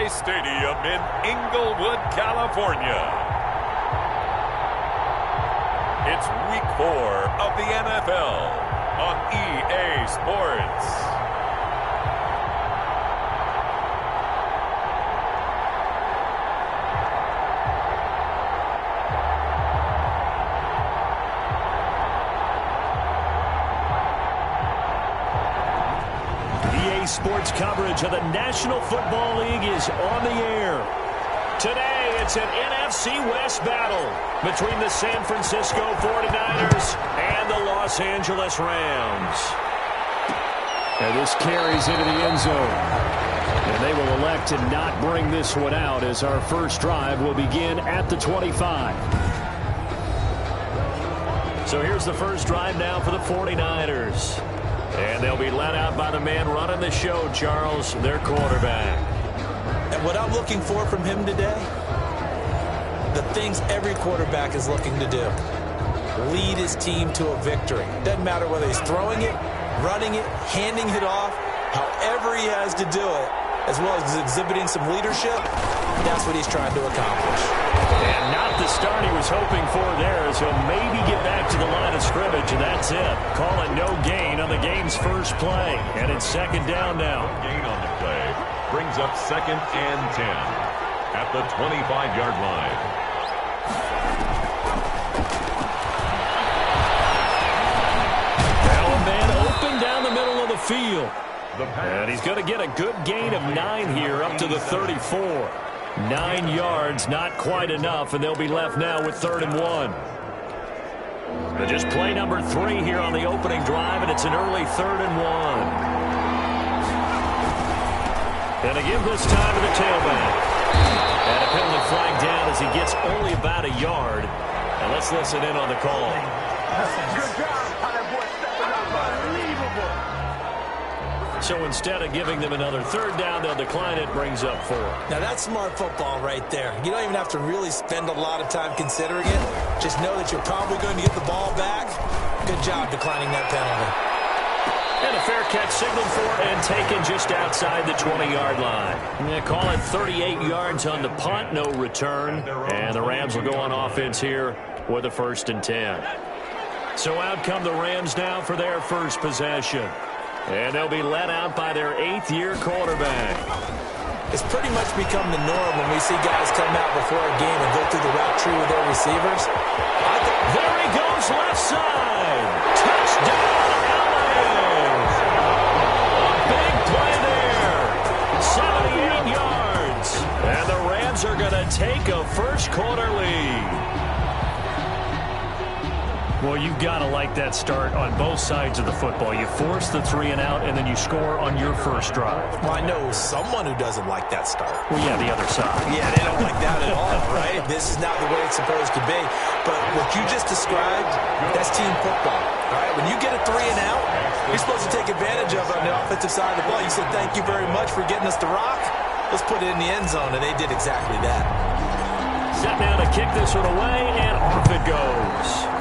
SoFi Stadium in Inglewood, California. It's Week 4 of the NFL on EA Sports. Sports coverage of the National Football League is on the air. Today, it's an NFC West battle between the San Francisco 49ers and the Los Angeles Rams. And this carries into the end zone. And they will elect to not bring this one out as our first drive will begin at the 25. So here's the first drive now for the 49ers. And they'll be let out by the man running the show, Charles, their quarterback. And what I'm looking for from him today, the things every quarterback is looking to do. Lead his team to a victory. Doesn't matter whether he's throwing it, running it, handing it off, however he has to do it, as well as exhibiting some leadership, that's what he's trying to accomplish. And not the start he was hoping for there, as he'll maybe get back to the line of scrimmage, and that's it. Call it no gain on the game's first play. And it's second down now. Gain on the play brings up 2nd and 10 at the 25-yard line. Now a man open down the middle of the field. And he's going to get a good gain of 9 here up to the 34. 9 yards, not quite enough, and they'll be left now with 3rd and 1. But just play number 3 here on the opening drive, and it's an early 3rd and 1. And again this time to the tailback. And a penalty flag down as he gets only about a yard. And let's listen in on the call. Good job. How that boy stepping up. Unbelievable. So instead of giving them another 3rd down, they'll decline it, brings up 4. Now that's smart football right there. You don't even have to really spend a lot of time considering it. Just know that you're probably going to get the ball back. Good job declining that penalty. And a fair catch signaled for and taken just outside the 20-yard line. They call it 38 yards on the punt, no return. And the Rams will go on offense here with a 1st and 10. So out come the Rams now for their first possession. And they'll be let out by their 8th-year quarterback. It's pretty much become the norm when we see guys come out before a game and go through the route tree with their receivers. There he goes, left side. Touchdown, LA. A big play there. 78 yards. And the Rams are going to take a first-quarter lead. Well, you've got to like that start on both sides of the football. You force the 3 and out, and then you score on your first drive. Well, I know someone who doesn't like that start. Well, yeah, the other side. Yeah, they don't like that at all, right? This is not the way it's supposed to be. But what you just described, that's team football, right? When you get a 3 and out, you're supposed to take advantage of it on the offensive side of the ball. You said, thank you very much for getting us the rock. Let's put it in the end zone, and they did exactly that. Set now to kick this one away, and off it goes.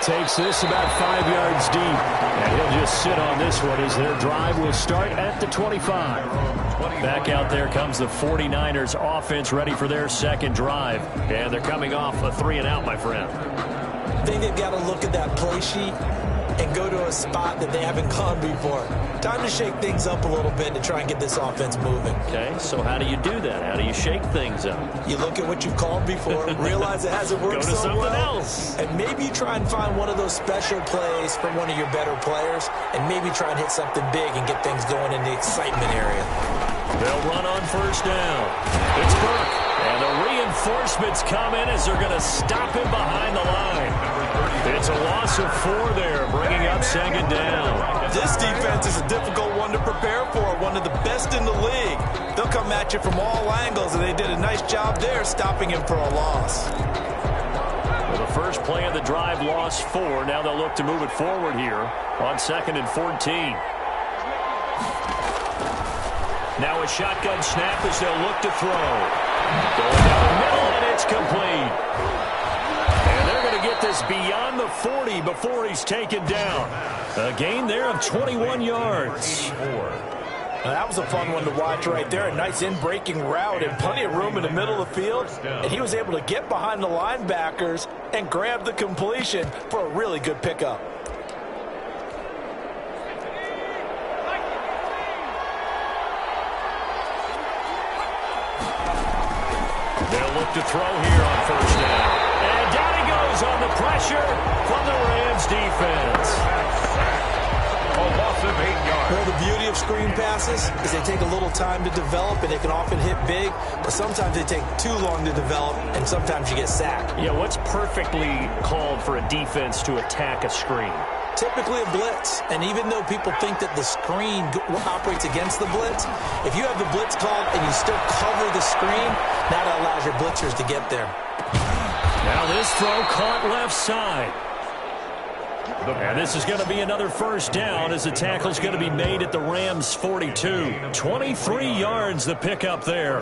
Takes this about 5 yards deep. And he'll just sit on this one as their drive will start at the 25. Back out there comes the 49ers offense ready for their second drive. And they're coming off a 3 and out, my friend. I think they've got to look at that play sheet and go to a spot that they haven't gone before. Time to shake things up a little bit to try and get this offense moving. Okay, so how do you do that? How do you shake things up? You look at what you've called before, realize it hasn't worked so well. Go to something else. And maybe you try and find one of those special plays from one of your better players, and maybe try and hit something big and get things going in the excitement area. They'll run on first down. It's Burke. And the reinforcements come in as they're going to stop him behind the line. It's a loss of 4 there, bringing up second down. This defense is a difficult one to prepare for, one of the best in the league. They'll come at you from all angles, and they did a nice job there stopping him for a loss. Well, the first play of the drive lost 4. Now they'll look to move it forward here on 2nd and 14. Now a shotgun snap as they'll look to throw. Going down the middle, and it's complete. And they're going to get this beyond the 40 before he's taken down. A gain there of 21 yards. Now, that was a fun one to watch right there. A nice in-breaking route and plenty of room in the middle of the field. And he was able to get behind the linebackers and grab the completion for a really good pickup. They'll look to throw here on first down. And down he goes on the pressure from the Rams defense. A loss of 8 yards. Well, the beauty of screen passes is they take a little time to develop, and they can often hit big, but sometimes they take too long to develop, and sometimes you get sacked. Yeah, what's perfectly called for a defense to attack a screen? Typically a blitz, and even though people think that the screen operates against the blitz, if you have the blitz called and you still cover the screen, that allows your blitzers to get there. Now this throw caught left side. And this is going to be another first down as the tackle's going to be made at the Rams' 42. 23 yards the pickup there.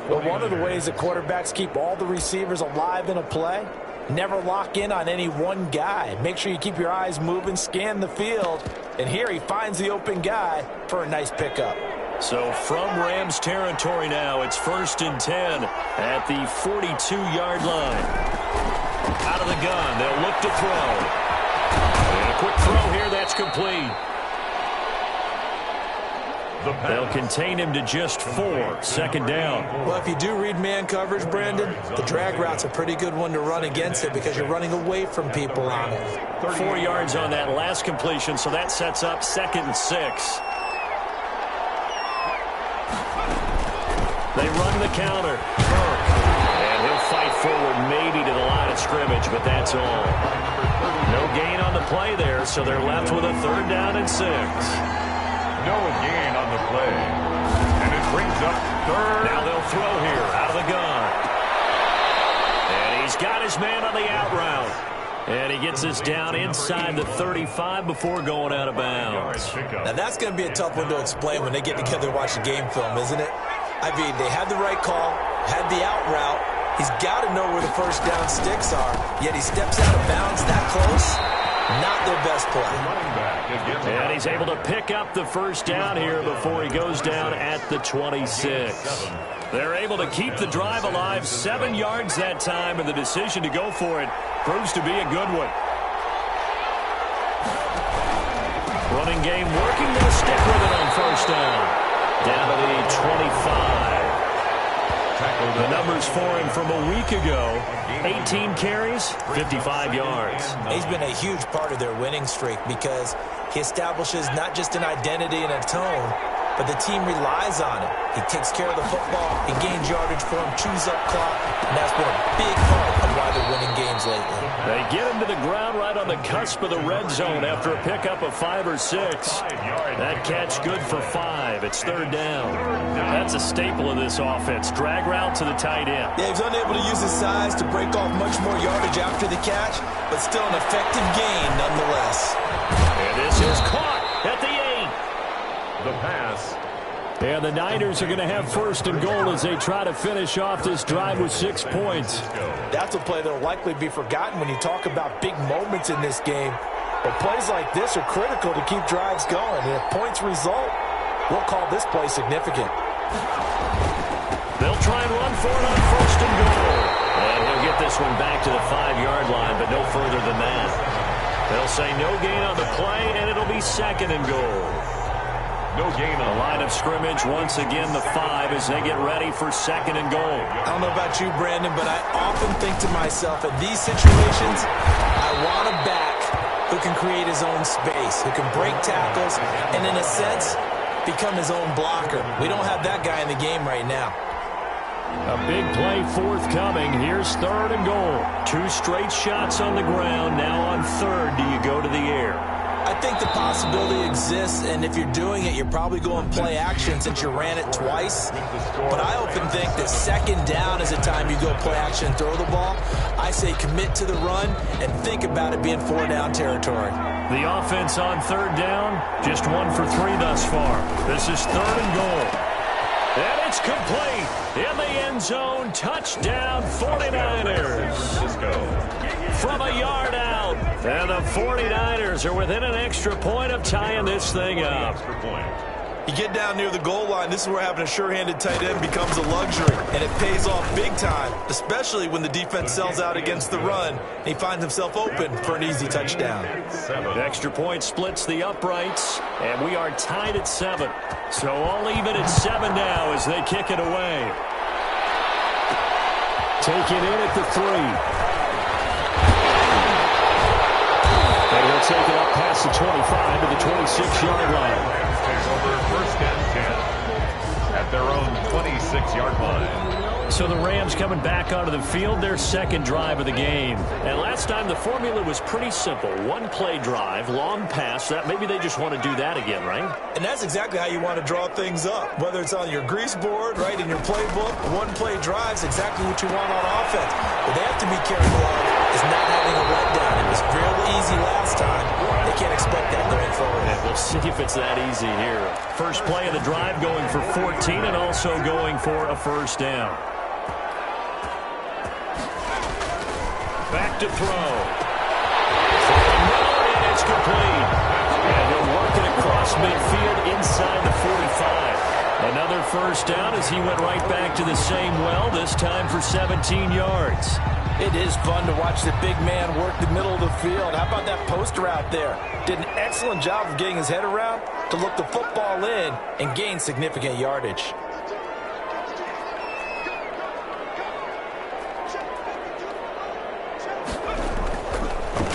Well, one of the ways that quarterbacks keep all the receivers alive in a play, never lock in on any one guy. Make sure you keep your eyes moving, scan the field. And here he finds the open guy for a nice pickup. So from Rams territory now, it's 1st and 10 at the 42-yard line. Out of the gun, they'll look to throw. And a quick throw here, that's complete. They'll contain him to just 4. 2nd down. Well, if you do read man coverage, Brandon, the drag route's a pretty good one to run against it because you're running away from people on it. 4 yards on that last completion, so that sets up 2nd and 6. They run the counter. And he'll fight forward maybe to the line of scrimmage, but that's all. No gain on the play there, so they're left with a 3rd down and 6. No gain on the play. And it brings up 3rd. Now they'll throw here out of the gun. And he's got his man on the out route. And he gets us down inside the 35 before going out of bounds. Now that's going to be a tough one to explain when they get together and watch the game film, isn't it? I mean, they had the right call, had the out route. He's got to know where the first down sticks are, yet he steps out of bounds that close. Not their best play. And he's able to pick up the first down here before he goes down at the 26. They're able to keep the drive alive, 7 yards that time, and the decision to go for it proves to be a good one. Running game working, they'll stick with it on first down. Down to the 25. The numbers for him from a week ago, 18 carries, 55 yards. He's been a huge part of their winning streak because he establishes not just an identity and a tone, but the team relies on it. He takes care of the football, he gains yardage for him, chews up clock, and that's been a big part of why they're winning games lately. They get him to the ground right on the cusp of the red zone after a pickup of 5 or 6. That catch good for 5. It's 3rd down. That's a staple of this offense. Drag route to the tight end. Yeah, he's unable to use his size to break off much more yardage after the catch, but still an effective gain nonetheless. And this is caught at the 8. The pass. And the Niners are going to have 1st and goal as they try to finish off this drive with 6 points. That's a play that will likely be forgotten when you talk about big moments in this game. But plays like this are critical to keep drives going. And if points result, we'll call this play significant. They'll try and run for it on 1st and goal. And he'll get this one back to the 5-yard line, but no further than that. They'll say no gain on the play, and it'll be 2nd and goal. No gain on the line of scrimmage. Once again, the 5 as they get ready for 2nd and goal. I don't know about you, Brandon, but I often think to myself, in these situations, I want a back who can create his own space, who can break tackles, and in a sense, become his own blocker. We don't have that guy in the game right now. A big play forthcoming. Here's 3rd and goal. 2 straight shots on the ground. Now on 3rd, do you go to the air? I think the possibility exists, and if you're doing it, you're probably going play action since you ran it twice. But I often think that 2nd down is the time you go play action and throw the ball. I say commit to the run and think about it being 4-down territory. The offense on 3rd down, just 1 for 3 thus far. This is 3rd and goal. And it's complete. In the end zone, touchdown 49ers. From a yard out. And the 49ers are within an extra point of tying this thing up. You get down near the goal line, this is where having a sure-handed tight end becomes a luxury, and it pays off big time, especially when the defense sells out against the run, and he finds himself open for an easy touchdown. The extra point splits the uprights, and we are tied at 7. So all even at 7 now as they kick it away. Take it in at the 3. And he'll take it up past the 25 to the 26-yard line. Takes over first and 10 at their own 26-yard line. So the Rams coming back onto the field, their second drive of the game. And last time the formula was pretty simple. One-play drive, long pass. That maybe they just want to do that again, right? And that's exactly how you want to draw things up. Whether it's on your grease board, right, in your playbook, one-play drive is exactly what you want on offense. What they have to be careful of is not having a letdown. It was real easy last time. They can't expect that going forward. And we'll see if it's that easy here. First play of the drive going for 14 and also going for a first down. Back to throw. And it's complete. And he'll work it across midfield inside the 45. Another first down as he went right back to the same well, this time for 17 yards. It is fun to watch the big man work the middle of the field. How about that poster out there? Did an excellent job of getting his head around to look the football in and gain significant yardage.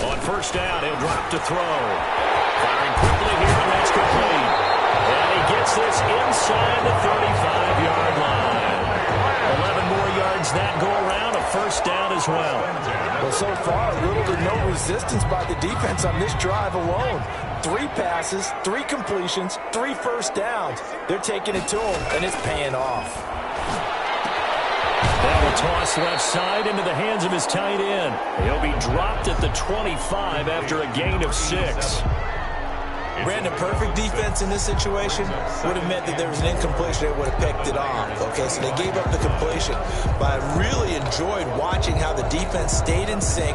On first down, he'll drop to throw. Firing quickly here, and that's complete. And he gets this inside the 35-yard line. 11 more yards that go around, a first down as well. Well, so far, little to no resistance by the defense on this drive alone. 3 passes, 3 completions, 3 first downs. They're taking it to him, and it's paying off. That will toss left side into the hands of his tight end. He'll be dropped at the 25 after a gain of 6. Brandon, perfect defense in this situation would have meant that there was an incompletion. They would have picked it off. Okay, so they gave up the completion. But I really enjoyed watching how the defense stayed in sync,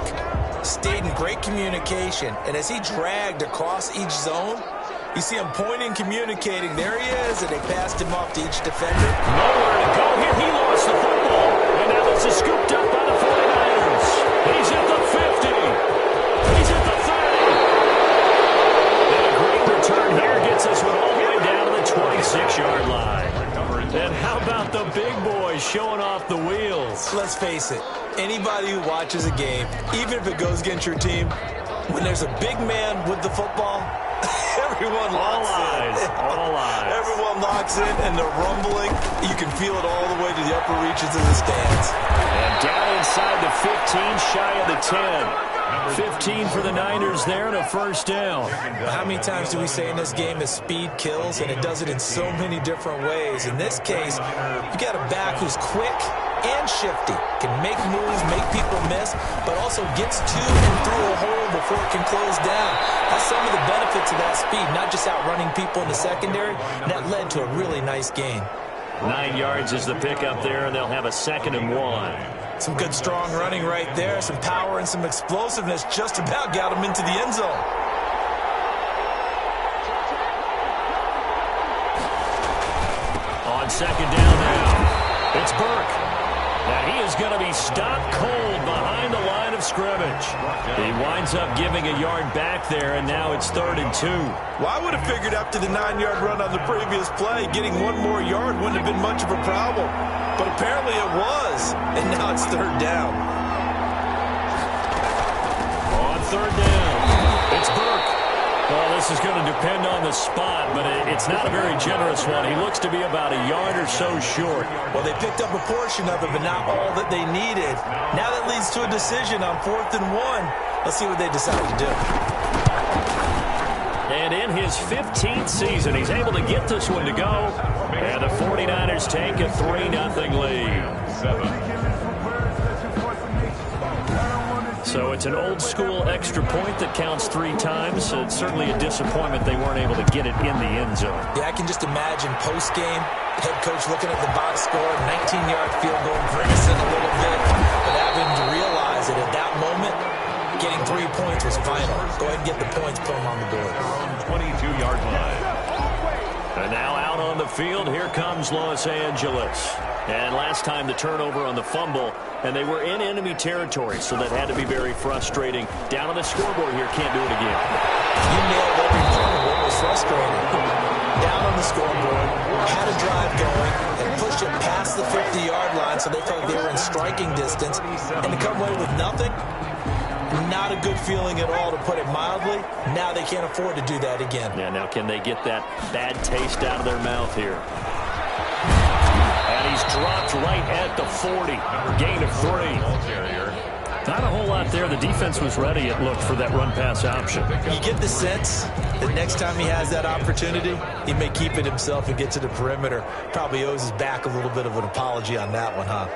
stayed in great communication. And as he dragged across each zone, you see him pointing, communicating. There he is, and they passed him off to each defender. Nowhere to go here. He lost the football. And now this is scooped up by the 49ers. He's at the 50. He's at the 30. And a great return here gets us all the way down to the 26-yard line. And how about the big boys showing off the wheels? Let's face it, anybody who watches a game, even if it goes against your team, when there's a big man with the football, everyone locks in. All eyes. Everyone locks in, and they're rumbling. You can feel it all the way to the upper reaches of the stands. And down inside the 15, shy of the 10. 15 for the Niners there and a first down. How many times do we say in this game that speed kills, and it does it in so many different ways? In this case, you got a back who's quick and shifty, can make moves, make people miss, but also gets to and through a hole before it can close down. That's some of the benefits of that speed, not just outrunning people in the secondary. And that led to a really nice gain. 9 yards is the pickup there, and they'll have a 2nd and 1. Some good, strong running right there. Some power and some explosiveness just about got him into the end zone. On 2nd down now, it's Burke. And he is going to be stopped cold behind the line of scrimmage. He winds up giving a yard back there, and now it's 3rd and 2. Well, I would have figured after the 9-yard run on the previous play, getting 1 more yard wouldn't have been much of a problem. But apparently it was, and now it's 3rd down. On 3rd down, it's Burke. Well, this is going to depend on the spot, but it's not a very generous one. He looks to be about a yard or so short. Well, they picked up a portion of it, but not all that they needed. Now that leads to a decision on 4th and 1. Let's see what they decide to do. And in his 15th season, he's able to get this one to go. And the 49ers take a 3-0 lead. So it's an old-school extra point that counts 3 times. So it's certainly a disappointment they weren't able to get it in the end zone. Yeah, I can just imagine post-game, head coach looking at the box score, 19-yard field goal, grimacing a little bit, but having to realize that at that moment, getting 3 points was final. Go ahead and get the points, put them on the board. 22-yard line. And now out on the field, here comes Los Angeles. And last time the turnover on the fumble, and they were in enemy territory, so that had to be very frustrating. Down on the scoreboard here, can't do it again. You nailed every part of what was frustrating. Down on the scoreboard, had a drive going, and pushed it past the 50-yard line so they felt they were in striking distance, and to come away with nothing, not a good feeling at all, to put it mildly. Now they can't afford to do that again. Yeah, now can they get that bad taste out of their mouth here? And he's dropped right at the 40. Gain of 3. Not a whole lot there. The defense was ready, it looked, for that run-pass option. You get the sense that next time he has that opportunity, he may keep it himself and get to the perimeter. Probably owes his back a little bit of an apology on that one, huh?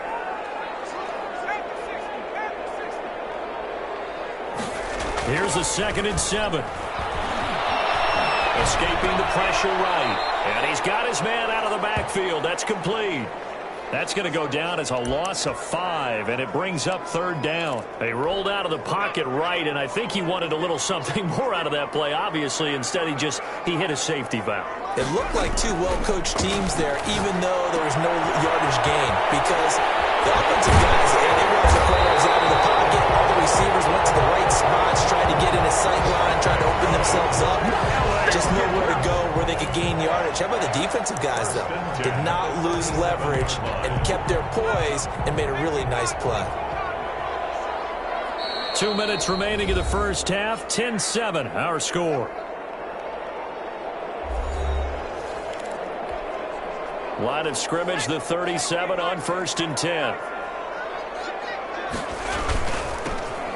Here's a 2nd and 7. Escaping the pressure right. And he's got his man out of the backfield. That's complete. That's going to go down as a loss of 5, and it brings up 3rd down. They rolled out of the pocket right, and I think he wanted a little something more out of that play, obviously. Instead, he hit a safety valve. It looked like two well-coached teams there, even though there was no yardage gain, because the offensive guys, they rolled the players out of the pocket. All the receivers went to the right spots, tried to get in a sight line, tried to open themselves up. Just nowhere to go where they could gain yardage. How about the defensive guys, though? Did not lose leverage and kept their poise and made a really nice play. 2 minutes remaining in the first half. 10-7, our score. Line of scrimmage, the 37 on 1st and 10.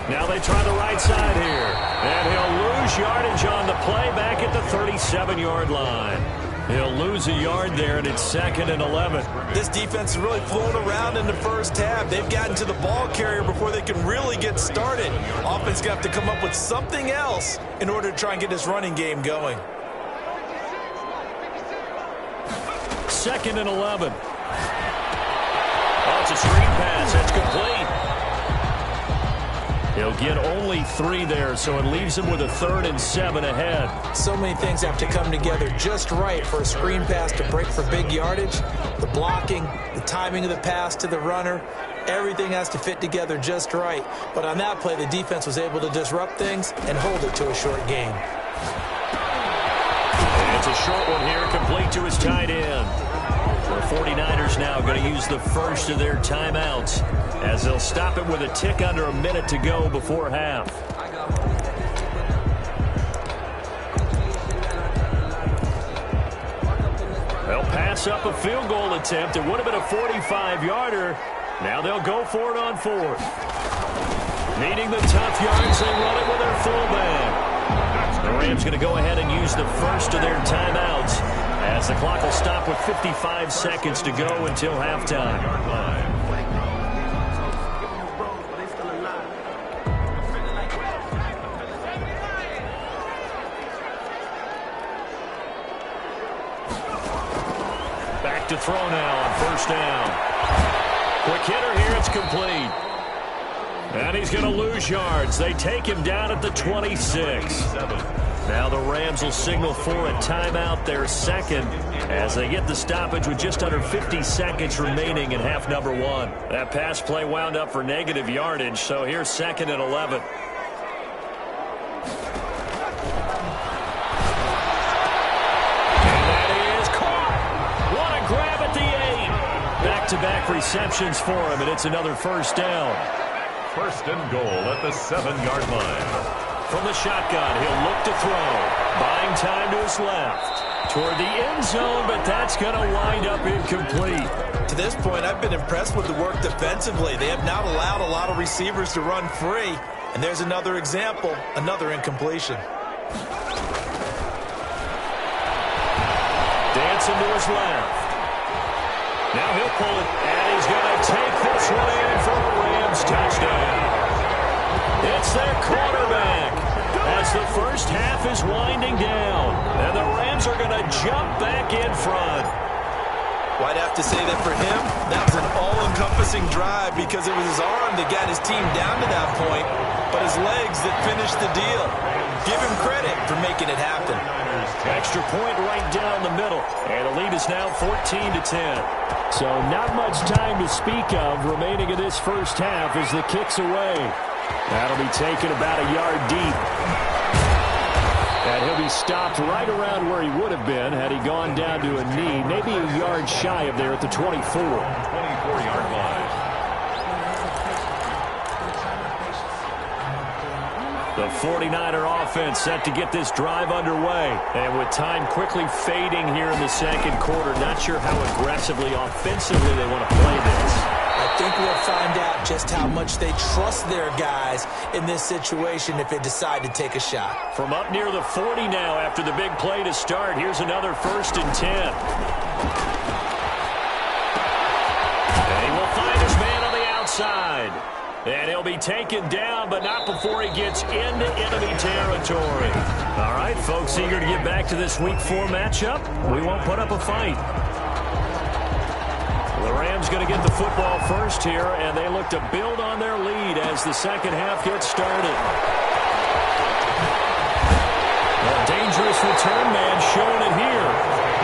Now they try the right side here. And he'll lose yardage on the play back at the 37-yard line. He'll lose a yard there, and it's 2nd and 11. This defense is really flown around in the first half. They've gotten to the ball carrier before they can really get started. Offense going to have to come up with something else in order to try and get this running game going. 2nd and 11. Oh, it's a screen pass. That's complete. He'll get only 3 there, so it leaves him with a 3rd and 7 ahead. So many things have to come together just right for a screen pass to break for big yardage. The blocking, the timing of the pass to the runner, everything has to fit together just right. But on that play, the defense was able to disrupt things and hold it to a short gain. And it's a short one here, complete to his tight end. The 49ers now going to use the first of their timeouts as they'll stop it with a tick under a minute to go before half. They'll pass up a field goal attempt. It would have been a 45-yarder. Now they'll go for it on 4th. Needing the tough yards, they run it with their fullback. The Rams going to go ahead and use the first of their timeouts as the clock will stop with 55 seconds to go until halftime. Back to throw now on 1st down. Quick hitter here, it's complete. And he's going to lose yards. They take him down at the 26. Now the Rams will signal for a timeout, their 2nd, as they get the stoppage with just under 50 seconds remaining in half number 1. That pass play wound up for negative yardage, so here's 2nd and 11. And that is caught. What a grab at the 8. Back-to-back receptions for him, and it's another 1st down. 1st and goal at the 7-yard line. From the shotgun, he'll look to throw. Buying time to his left. Toward the end zone, but that's going to wind up incomplete. To this point, I've been impressed with the work defensively. They have not allowed a lot of receivers to run free. And there's another example, another incompletion. Dancing to his left. Now he'll pull it, and he's going to take this one in for a Rams touchdown. It's their quarterback as the first half is winding down, and the Rams are going to jump back in front. Well, I'd have to say that for him, that was an all-encompassing drive because it was his arm that got his team down to that point, but his legs that finished the deal. Give him credit for making it happen. Extra point right down the middle. And the lead is now 14-10. So not much time to speak of remaining in this first half as the kick's away. That'll be taken about a yard deep. And he'll be stopped right around where he would have been had he gone down to a knee, maybe a yard shy of there at the 24. 24-yard line. The 49er offense set to get this drive underway. And with time quickly fading here in the second quarter, not sure how aggressively, offensively they want to play this. I think we'll find out just how much they trust their guys in this situation if they decide to take a shot. From up near the 40 now after the big play to start, here's another 1st and 10. And he will find his man on the outside. And he'll be taken down, but not before he gets into enemy territory. All right, folks, eager to get back to this Week 4 matchup. We won't put up a fight. The Rams going to get the football first here, and they look to build on their lead as the second half gets started. A dangerous return man showing it here.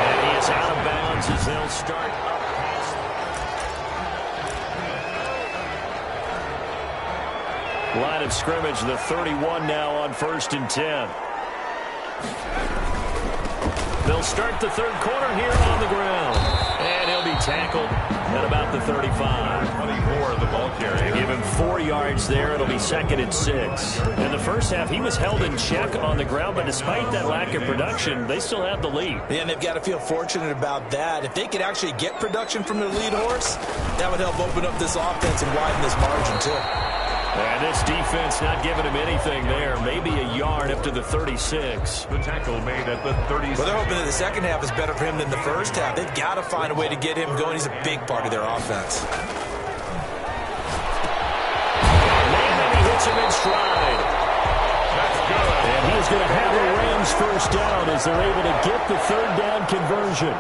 And he is out of bounds as they'll start up past. Line of scrimmage, the 31 now on 1st and 10. They'll start the third quarter here on the ground. And he'll be tackled at about the 35. 24 of the ball carrier. Give him 4 yards there. It'll be 2nd and 6. In the first half, he was held in check on the ground, but despite that lack of production, they still have the lead. Yeah, and they've got to feel fortunate about that. If they could actually get production from their lead horse, that would help open up this offense and widen this margin, too. And this defense not giving him anything there. Maybe a yard up to the 36. The tackle made at the 36. Well, they're hoping that the second half is better for him than the first half. They've got to find a way to get him going. He's a big part of their offense. And he hits him in stride. That's good. And he's going to have a Rams first down as they're able to get the third down conversion.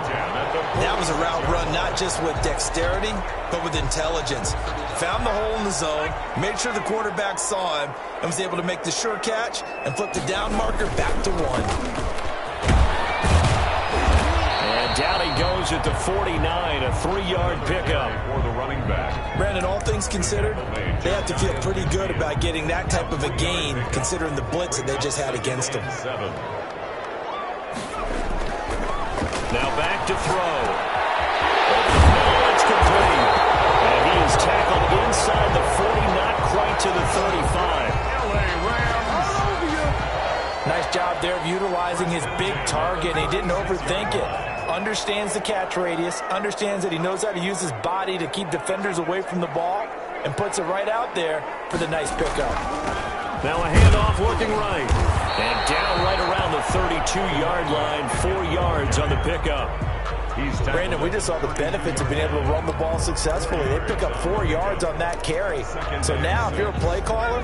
That was a route run not just with dexterity, but with intelligence. Found the hole in the zone, made sure the quarterback saw him, and was able to make the sure catch and flip the down marker back to 1. And down he goes at the 49, a 3-yard pickup. For the running back. Brandon, all things considered, they have to feel pretty good about getting that type of a gain, considering the blitz that they just had against them. 7. Now back to throw. It's complete. And he is tackled inside the 40, not quite to the 35. Nice job there of utilizing his big target. He didn't overthink it. Understands the catch radius, understands that he knows how to use his body to keep defenders away from the ball, and puts it right out there for the nice pickup. Now a handoff looking right. And down right around the 32-yard line, 4 yards on the pickup. Brandon, we just saw the benefits of being able to run the ball successfully. They pick up 4 yards on that carry. So now if you're a play caller,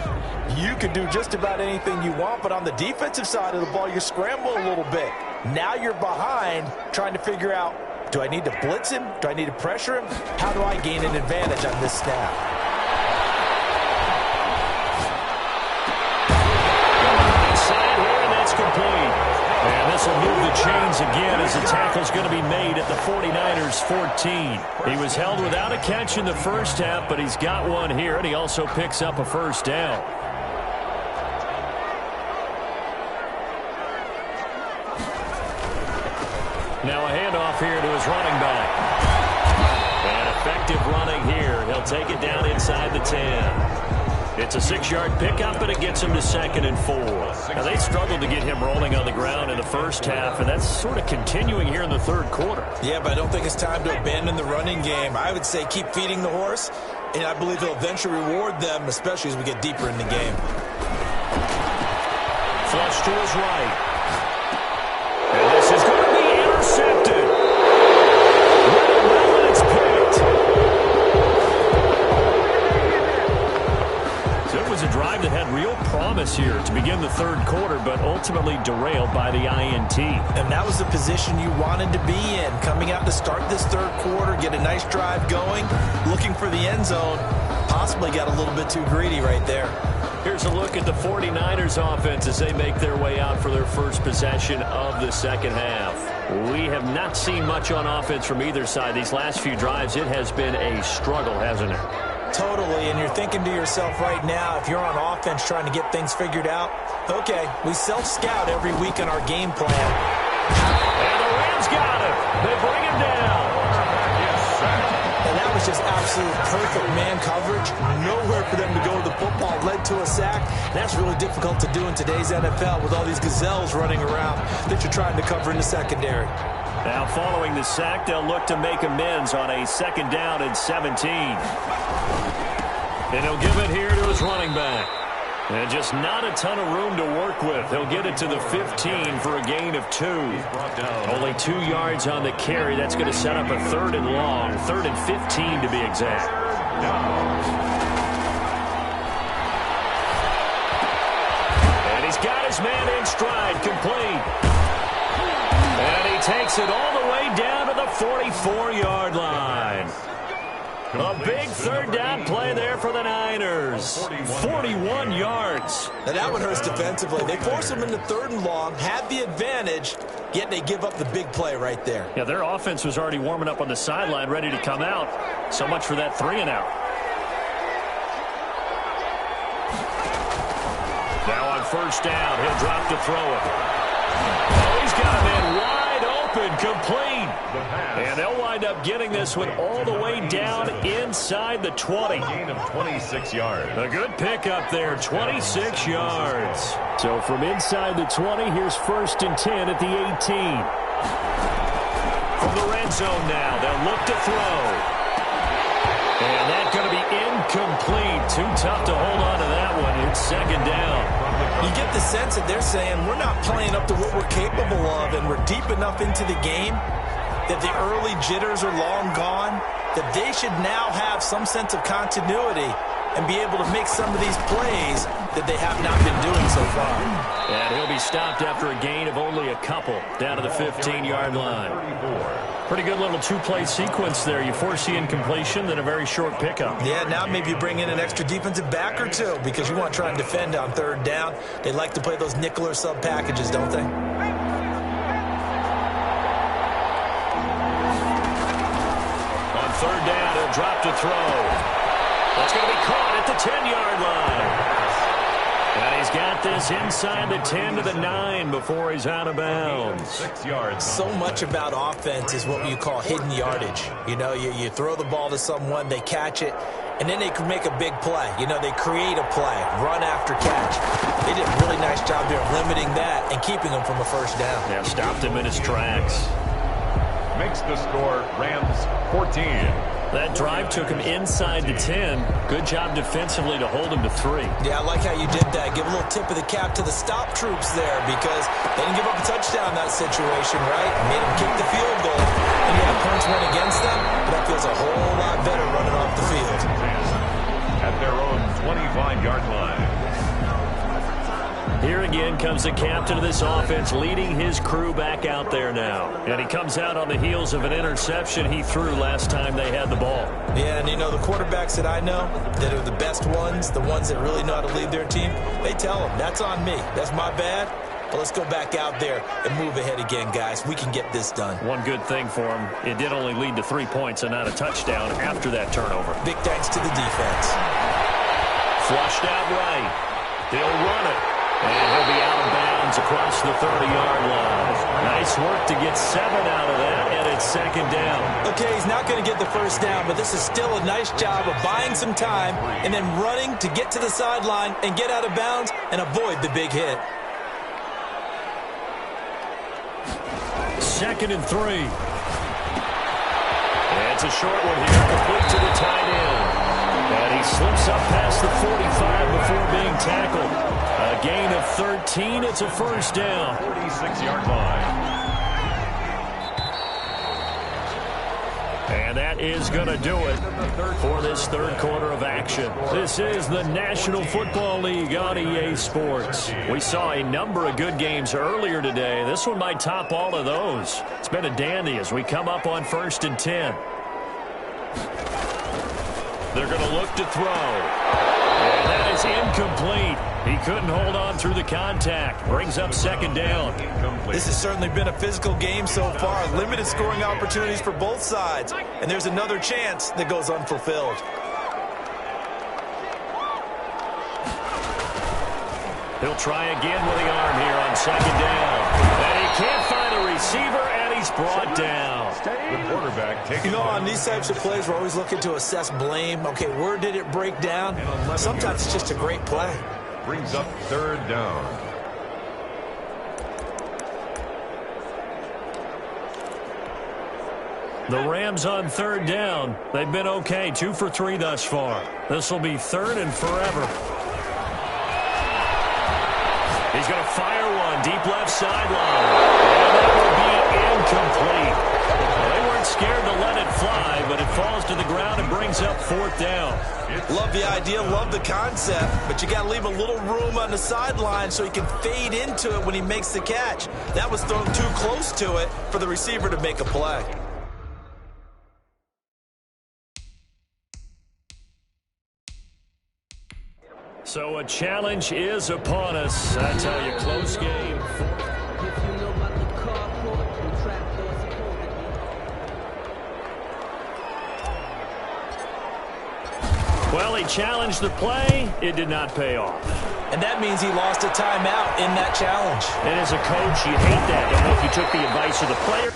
you can do just about anything you want. But on the defensive side of the ball, you scramble a little bit. Now you're behind trying to figure out, do I need to blitz him? Do I need to pressure him? How do I gain an advantage on this snap? Inside here, and that's complete. And this will move the chains again as the tackle's going to be made at the 49ers' 14. He was held without a catch in the first half, but he's got one here, and he also picks up a first down. Now a handoff here to his running back. And effective running here. He'll take it down inside the 10. It's a 6-yard pickup, but it gets him to 2nd and 4. Now, they struggled to get him rolling on the ground in the first half, and that's sort of continuing here in the third quarter. Yeah, but I don't think it's time to abandon the running game. I would say keep feeding the horse, and I believe he'll eventually reward them, especially as we get deeper in the game. Flush to his right. And this is going to be intercepted. Well, it's picked. So it was a drive that had real promise here to begin the third quarter, but ultimately derailed by the INT. And that was the position you wanted to be in, coming out to start this third quarter, get a nice drive going, looking for the end zone, possibly got a little bit too greedy right there. Here's a look at the 49ers offense as they make their way out for their first possession of the second half. We have not seen much on offense from either side. These last few drives, it has been a struggle, hasn't it? Totally, and you're thinking to yourself right now, if you're on offense trying to get things figured out, okay, we self-scout every week in our game plan. And the Rams got him. They bring him down. And that was just absolute perfect man coverage. Nowhere for them to go with the football. Led to a sack. That's really difficult to do in today's NFL with all these gazelles running around that you're trying to cover in the secondary. Now following the sack, they'll look to make amends on a 2nd down and 17. And he'll give it here to his running back. And just not a ton of room to work with. He'll get it to the 15 for a gain of 2. Only 2 yards on the carry. That's going to set up a 3rd and long. 3rd and 15 to be exact. And he's got his man in stride, complete. And he takes it all the way down to the 44-yard line. A big 3rd down play there for the Niners. 41 yards. Now that one hurts defensively. They force them into 3rd and long, had the advantage, yet they give up the big play right there. Yeah, their offense was already warming up on the sideline, ready to come out. So much for that 3-and-out. Now on 1st down, he'll drop to throw it. Oh, he's got a man wide open, complete. And they'll wind up getting this one all the way down inside the 20. Gain of 26 yards. A good pickup there, 26 yards. So from inside the 20, here's 1st and 10 at the 18. From the red zone now, they'll look to throw. And that's going to be incomplete. Too tough to hold on to that one. It's 2nd down. You get the sense that they're saying we're not playing up to what we're capable of, and we're deep enough into the game that the early jitters are long gone, that they should now have some sense of continuity and be able to make some of these plays that they have not been doing so far. And he'll be stopped after a gain of only a couple down to the 15-yard line. Pretty good little 2-play sequence there. You force the incompletion, then a very short pickup. Yeah, now maybe you bring in an extra defensive back or two because you want to try and defend on 3rd down. They like to play those nickel or sub packages, don't they? On 3rd down, he'll drop to throw. That's going to be caught at the 10-yard line. And he's got this inside the 10 to the 9 before he's out of bounds. 6 yards. So much about offense is what you call hidden yardage. You know, you throw the ball to someone, they catch it, and then they can make a big play. You know, they create a play, run after catch. They did a really nice job there of limiting that and keeping him from a 1st down. Yeah, stopped him in his tracks. Makes the score Rams 14. That drive took him inside the 10. Good job defensively to hold him to 3. Yeah, I like how you did that. Give a little tip of the cap to the stop troops there because they didn't give up a touchdown in that situation, right? Made them kick the field goal. And you have points went against them, but that feels a whole lot better running off the field. At their own 25-yard line. Here again comes the captain of this offense leading his crew back out there now. And he comes out on the heels of an interception he threw last time they had the ball. Yeah, and you know, the quarterbacks that I know that are the best ones, the ones that really know how to lead their team, they tell them, that's on me. That's my bad. But let's go back out there and move ahead again, guys. We can get this done. One good thing for him, it did only lead to 3 points and not a touchdown after that turnover. Big thanks to the defense. Flushed out right. They'll run it. And he'll be out of bounds across the 30-yard line. Nice work to get 7 out of that, and it's 2nd down. Okay, he's not going to get the 1st down, but this is still a nice job of buying some time and then running to get to the sideline and get out of bounds and avoid the big hit. 2nd and 3. And it's a short one here, complete to the tight end. And he slips up past the 45 before being tackled. A gain of 13. It's a 1st down. 46-yard line. And that is going to do it for this 3rd quarter of action. This is the National Football League on EA Sports. We saw a number of good games earlier today. This one might top all of those. It's been a dandy as we come up on 1st and 10. They're going to look to throw. And that is incomplete. He couldn't hold on through the contact. Brings up second down. This has certainly been a physical game so far. Limited scoring opportunities for both sides. And there's another chance that goes unfulfilled. He'll try again with the arm here on second down. And he can't find a receiver, and he's brought down. The quarterback taking on these types of plays, we're always looking to assess blame. Okay, where did it break down? Sometimes it's just a great play. brings up third down. The Rams on third down. They've been okay, 2 for 3 thus far. This will be third and forever. He's going to fire one deep left sideline. And that will be incomplete. They weren't scared to let it fly, but it falls to the ground and brings up fourth down. Love the idea, love the concept, but you got to leave a little room on the sideline so he can fade into it when he makes the catch. That was thrown too close to it for the receiver to make a play. So a challenge is upon us. I tell you, close game. Well, he challenged the play. It did not pay off. And that means he lost a timeout in that challenge. And as a coach, you hate that. Don't know if you took the advice of the player.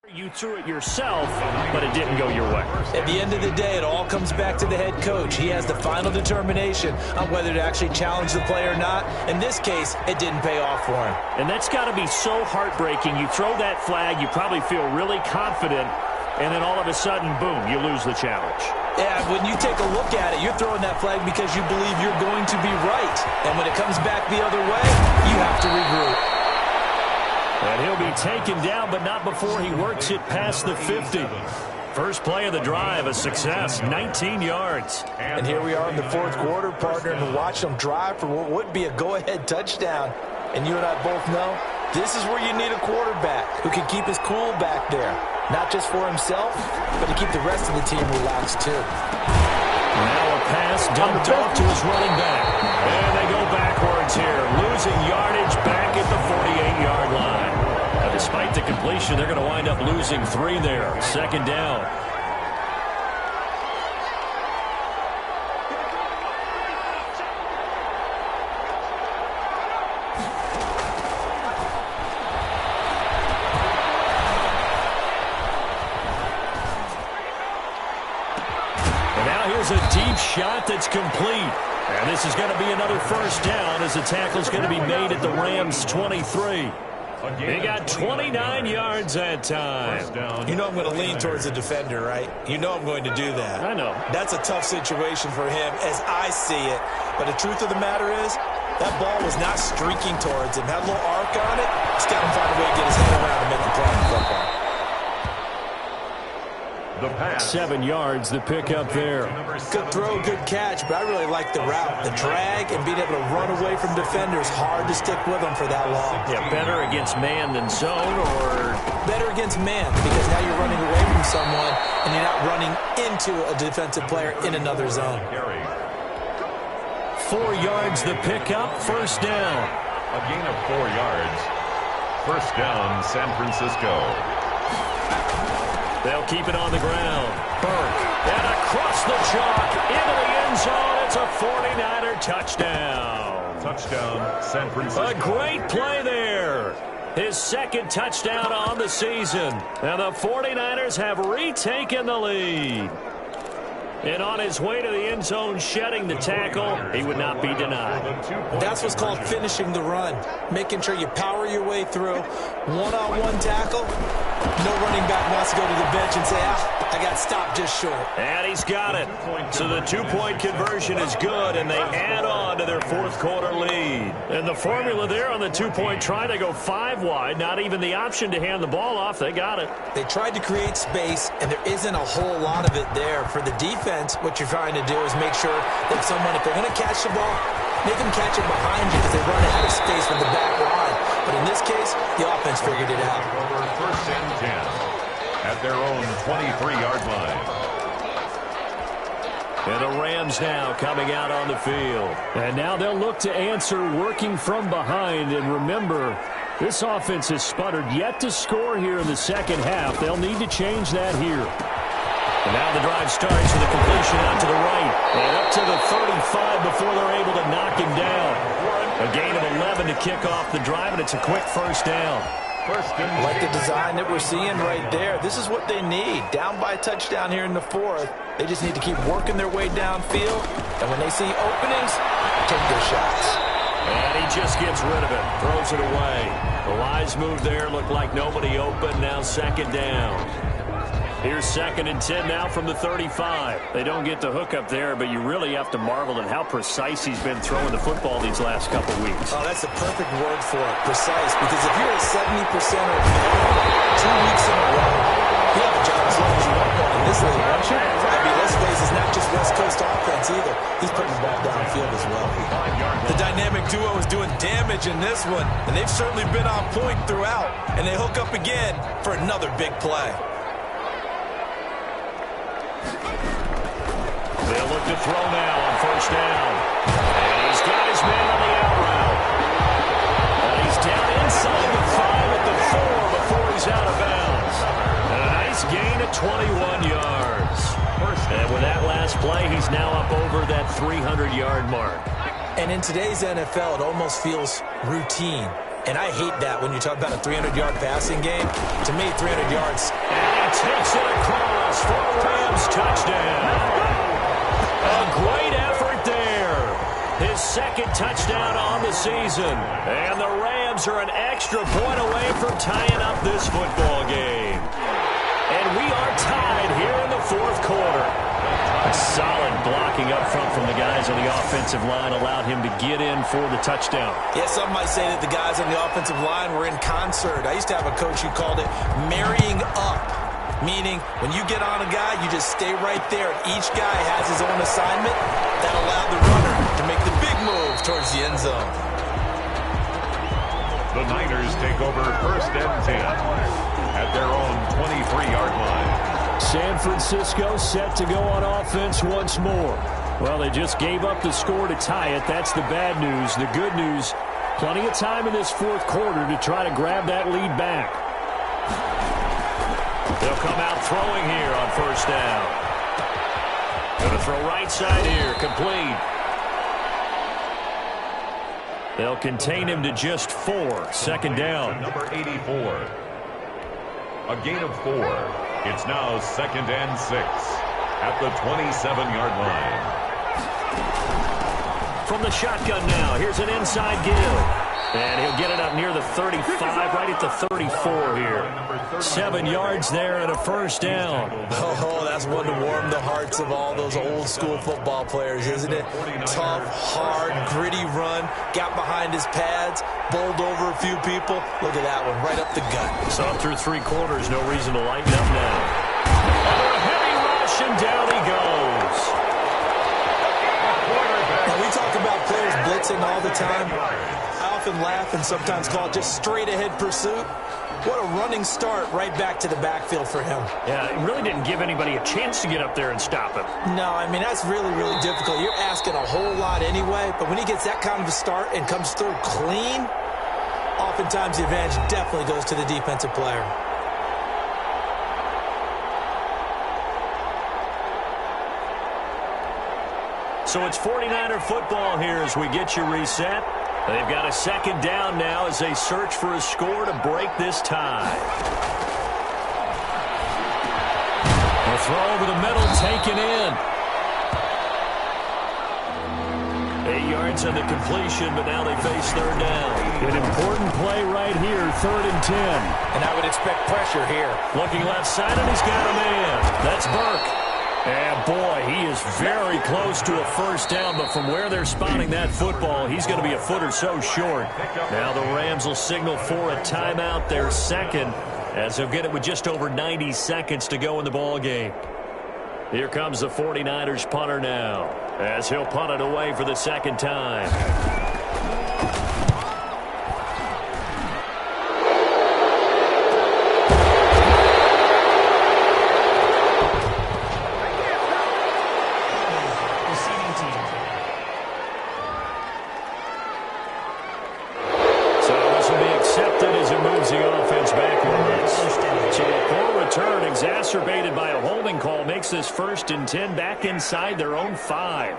You threw it yourself, but it didn't go your way. At the end of the day, it all comes back to the head coach. He has the final determination on whether to actually challenge the play or not. In this case, it didn't pay off for him. And that's got to be so heartbreaking. You throw that flag, you probably feel really confident, and then all of a sudden, boom, you lose the challenge. Yeah, when you take a look at it, you're throwing that flag because you believe you're going to be right. And when it comes back the other way, you have to regroup. And he'll be taken down, but not before he works it past the 50. First play of the drive, a success, 19 yards. And here we are in the fourth quarter, partner, and watch them drive for what would be a go-ahead touchdown. And you and I both know This is where you need a quarterback who can keep his cool back there. Not just for himself, but to keep the rest of the team relaxed too. Now a pass dumped off to his running back. And they go backwards here, losing yardage back at the 48-yard line. Now, despite the completion, they're going to wind up losing 3 there. Second down. A deep shot that's complete. And this is going to be another first down as the tackle's going to be made at the Rams' 23. They got 29 yards that time. You know I'm going to lean towards the defender, right? You know I'm going to do that. I know. That's a tough situation for him as I see it. But the truth of the matter is, that ball was not streaking towards him. Had a little arc on it. Just got him find a way to get his head around and make the play on football. The pass. 7 yards, the pickup there. Good throw, good catch, but I really like the route. The drag and being able to run away from defenders, hard to stick with them for that long. Yeah, better against man than zone, or? Better against man, because now you're running away from someone and you're not running into a defensive player in another zone. 4 yards, the pickup, first down. A gain of 4 yards. First down, San Francisco. They'll keep it on the ground. Burke. And across the chalk into the end zone. It's a 49er touchdown. Touchdown, San Francisco. A great play there. His second touchdown on the season. And the 49ers have retaken the lead. And on his way to the end zone, shedding the tackle, he would not be denied. That's what's called finishing the run. Making sure you power your way through. One-on-one tackle. No running back wants to go to the bench and say, I got stopped just short. And he's got it. So the two-point conversion is good, and they add on to their fourth quarter lead. And the formula there on the two-point try to go 5 wide, not even the option to hand the ball off. They got it. They tried to create space, and there isn't a whole lot of it there. For the defense, what you're trying to do is make sure that if they're going to catch the ball, make them catch it behind you because they run out of space with the back line. But in this case, the offense figured it out. Over first and 10 at their own 23-yard line. And the Rams now coming out on the field. And now they'll look to answer working from behind. And remember, this offense has sputtered yet to score here in the second half. They'll need to change that here. And now the drive starts with a completion out to the right. And up to the 35 before they're able to knock him down. A gain of 11 to kick off the drive, and it's a quick first down. Like the design that we're seeing right there. This is what they need. Down by a touchdown here in the fourth. They just need to keep working their way downfield. And when they see openings, take their shots. And he just gets rid of it. Throws it away. The wise move there. Looked like nobody open. Now second down. Here's second and 10 now from the 35. They don't get the hook up there, but you really have to marvel at how precise he's been throwing the football these last couple weeks. Oh, that's the perfect word for it, precise. Because if you're at 70% or more 2 weeks in a row, you have a job as long as you want one in this league, don't you? I mean, let's face it, it's not just West Coast offense either. He's putting the ball downfield as well. The dynamic duo is doing damage in this one, and they've certainly been on point throughout. And they hook up again for another big play. They'll look to throw now on first down. And he's got his man on the out route. And he's down inside the 5 at the 4 before he's out of bounds. And a nice gain of 21 yards. And with that last play, he's now up over that 300-yard mark. And in today's NFL, it almost feels routine. And I hate that when you talk about a 300-yard passing game. To me, 300 yards. And he takes it across for a Rams touchdown. A great effort there. His second touchdown on the season. And the Rams are an extra point away from tying up this football game. And we are tied here in the fourth quarter. A solid blocking up front from the guys on the offensive line allowed him to get in for the touchdown. Yeah, some might say that the guys on the offensive line were in concert. I used to have a coach who called it marrying up. Meaning, when you get on a guy, you just stay right there. Each guy has his own assignment. That allowed the runner to make the big move towards the end zone. The Niners take over 1st and 10 at their own 23-yard line. San Francisco set to go on offense once more. Well, they just gave up the score to tie it. That's the bad news. The good news, plenty of time in this fourth quarter to try to grab that lead back. They'll come out throwing here on 1st down. Going to throw right side here, complete. They'll contain him to just 4. 2nd down. Number 84. A gain of 4. It's now 2nd and 6 at the 27-yard line. From the shotgun now, here's an inside give. And he'll get it up near the 35, right at the 34 here. 7 yards there and a 1st down. Oh, that's one to warm the hearts of all those old-school football players, isn't it? Tough, hard, gritty run. Got behind his pads, bowled over a few people. Look at that one, right up the gut. So through 3 quarters, no reason to lighten up now. Oh, a heavy rush, and down he goes. Now, we talk about players blitzing all the time. I often laugh and sometimes call it just straight-ahead pursuit. What a running start right back to the backfield for him. Yeah, it really didn't give anybody a chance to get up there and stop him. No, I mean, that's really, really difficult. You're asking a whole lot anyway, but when he gets that kind of a start and comes through clean, oftentimes the advantage definitely goes to the defensive player. So it's 49er football here as we get you reset. They've got a 2nd down now as they search for a score to break this tie. A throw over the middle, taken in. 8 yards on the completion, but now they face 3rd down. An important play right here, 3rd and 10. And I would expect pressure here. Looking left side, and he's got a man. That's Burke. And boy, he is very close to a 1st down, but from where they're spotting that football, he's going to be a foot or so short. Now the Rams will signal for a timeout, their 2nd, as they'll get it with just over 90 seconds to go in the ball game. Here comes the 49ers punter now, as he'll punt it away for the 2nd time. Exacerbated by a holding call makes this 1st and 10 back inside their own 5.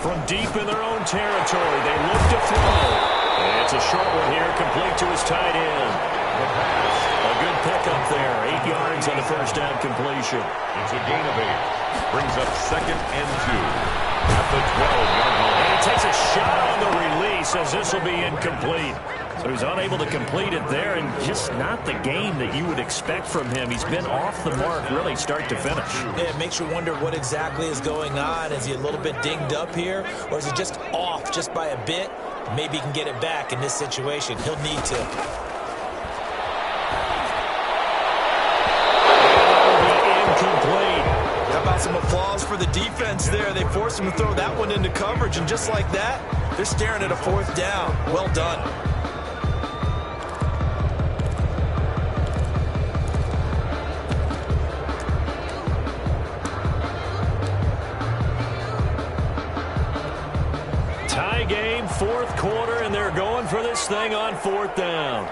From deep in their own territory, they look to throw. And it's a short one here, complete to his tight end. The pass. A good pickup there, 8 yards on the 1st down completion. It's a gain of 8. Brings up 2nd and 2. At the 12-yard line. And he takes a shot on the release as this will be incomplete. So he's unable to complete it there, and just not the game that you would expect from him. He's been off the mark really start to finish. Yeah, it makes you wonder what exactly is going on. Is he a little bit dinged up here, or is he just off just by a bit? Maybe he can get it back in this situation. He'll need to. Incomplete. How about some applause for the defense there? They forced him to throw that one into coverage, and just like that, they're staring at a 4th down. Well done. Tie game, 4th quarter, and they're going for this thing on 4th down.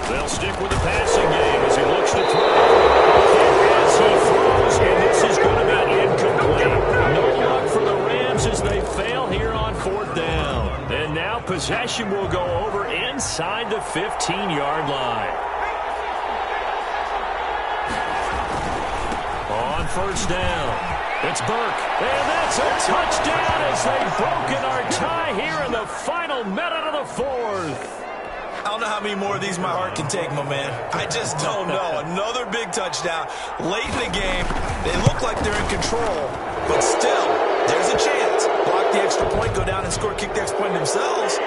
They'll stick with the passing game as he looks to throw. As he throws, and this is going to be incomplete. No luck for the Rams as they fail here on 4th down. And now possession will go over inside the 15-yard line. On 1st down, it's Burke. And that's a touchdown as they've broken our tie here in the final minute of the 4th. I don't know how many more of these my heart can take, my man. I just don't know. Another big touchdown. Late in the game, they look like they're in control, but still, there's a chance. Block the extra point, go down and score, kick the extra point themselves.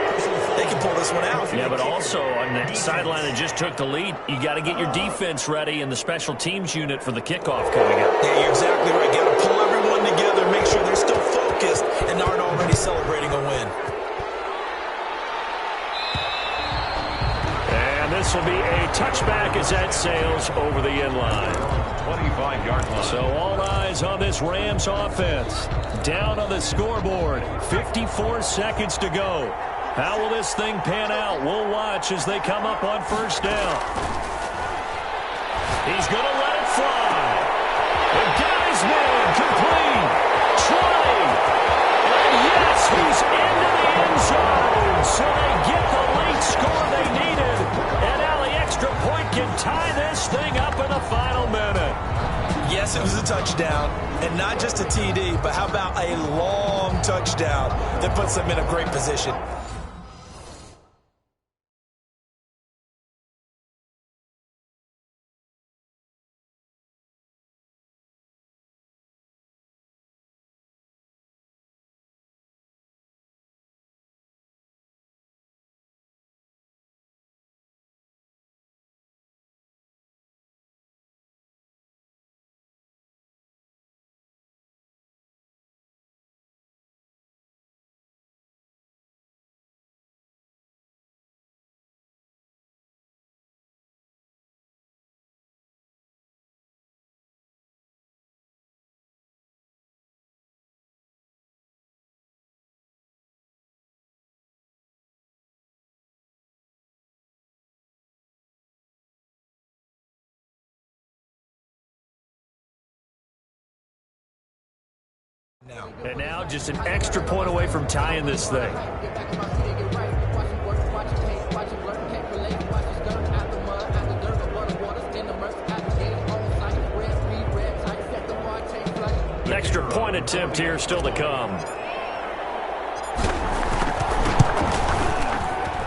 They can pull this one out. Yeah, but also on the sideline that just took the lead, you got to get your defense ready and the special teams unit for the kickoff coming up. Yeah, you're exactly right. Got to pull everyone together, make sure they're still focused and aren't already celebrating a win. And this will be a touchback as that sails over the end line. 25-yard line. So all eyes on this Rams offense. Down on the scoreboard. 54 seconds to go. How will this thing pan out? We'll watch as they come up on first down. He's going to let it fly. The guy's man complete. 20. And yes, he's into the end zone. So they get the late score they needed. And now the extra point can tie this thing up in the final minute. Yes, it was a touchdown, and not just a TD, but how about a long touchdown that puts them in a great position. And now just an extra point away from tying this thing. Extra point attempt here still to come.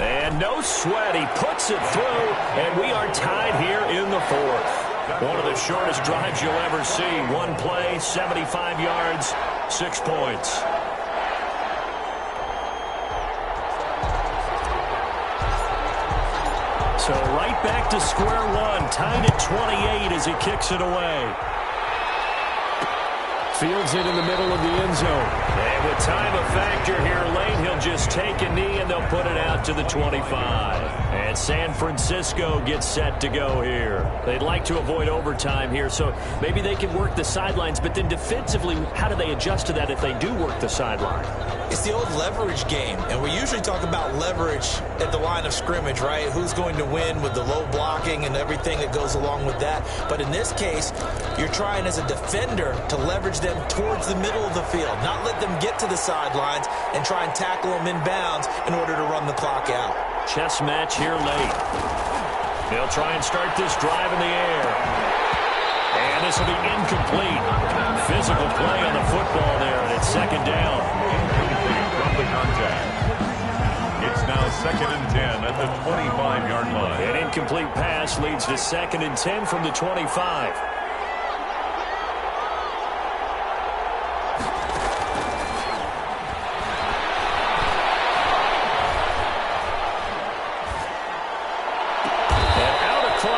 And no sweat. He puts it through, and we are tied here in the fourth. One of the shortest drives you'll ever see. One play, 75 yards, 6 points. So right back to square one, tied at 28 as he kicks it away. Fields it in the middle of the end zone. And with time a factor here late, he'll just take a knee and they'll put it out to the 25. And San Francisco gets set to go here. They'd like to avoid overtime here, so maybe they can work the sidelines, but then defensively, how do they adjust to that if they do work the sideline? It's the old leverage game, and we usually talk about leverage at the line of scrimmage, right? Who's going to win with the low blocking and everything that goes along with that. But in this case, you're trying as a defender to leverage them towards the middle of the field, not let them get to the sidelines and try and tackle them in bounds in order to run the clock out. Chess match here late. They'll try and start this drive in the air. And this will be incomplete. Physical play on the football there, and it's second down. From the contact. It's now 2nd and 10 at the 25-yard line. An incomplete pass leads to 2nd and 10 from the 25.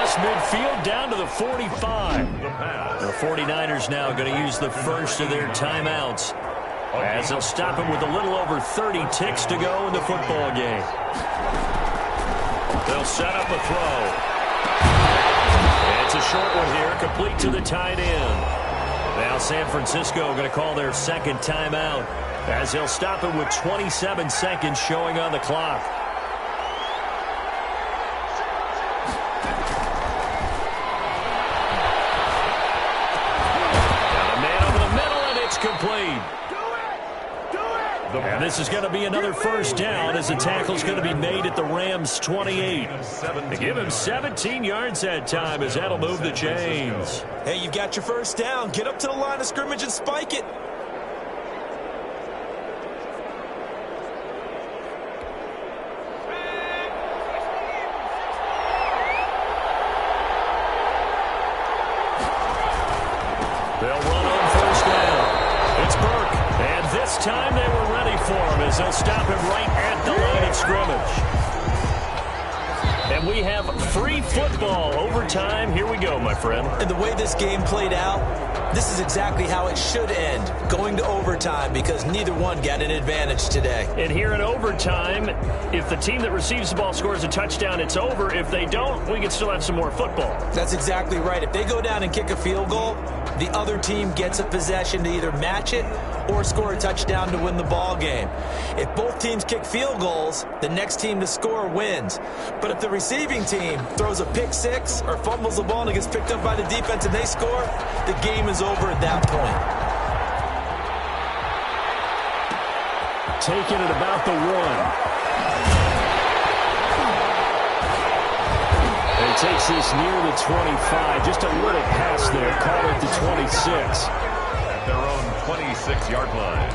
Midfield down to the 45. The 49ers now going to use the first of their timeouts as they'll stop him with a little over 30 ticks to go in the football game. They'll set up a throw. It's a short one here, complete to the tight end. Now San Francisco going to call their second timeout as they'll stop him with 27 seconds showing on the clock. Complete. And this is going to be another first down as the tackle's going to be made at the Rams' 28. They give him 17 yards that time as that'll move the chains. Hey, you've got your first down. Get up to the line of scrimmage and spike it. They'll run on first down. It's Burke, and this time they were ready for him as they'll stop him right at the line of scrimmage. football. Overtime, here we go, my friend. And the way this game played out, this is exactly how it should end, going to overtime, because neither one got an advantage today. And here in overtime, if the team that receives the ball scores a touchdown, it's over. If they don't, we can still have some more football. That's exactly right. If they go down and kick a field goal, the other team gets a possession to either match it or score a touchdown to win the ball game. If both teams kick field goals, the next team to score wins. But if the receiving team throws a pick six or fumbles the ball and it gets picked up by the defense and they score, the game is over at that point. Taken at about the 1. And he takes this near the 25. Just a little pass there. Call it the 26. At their own 26-yard line.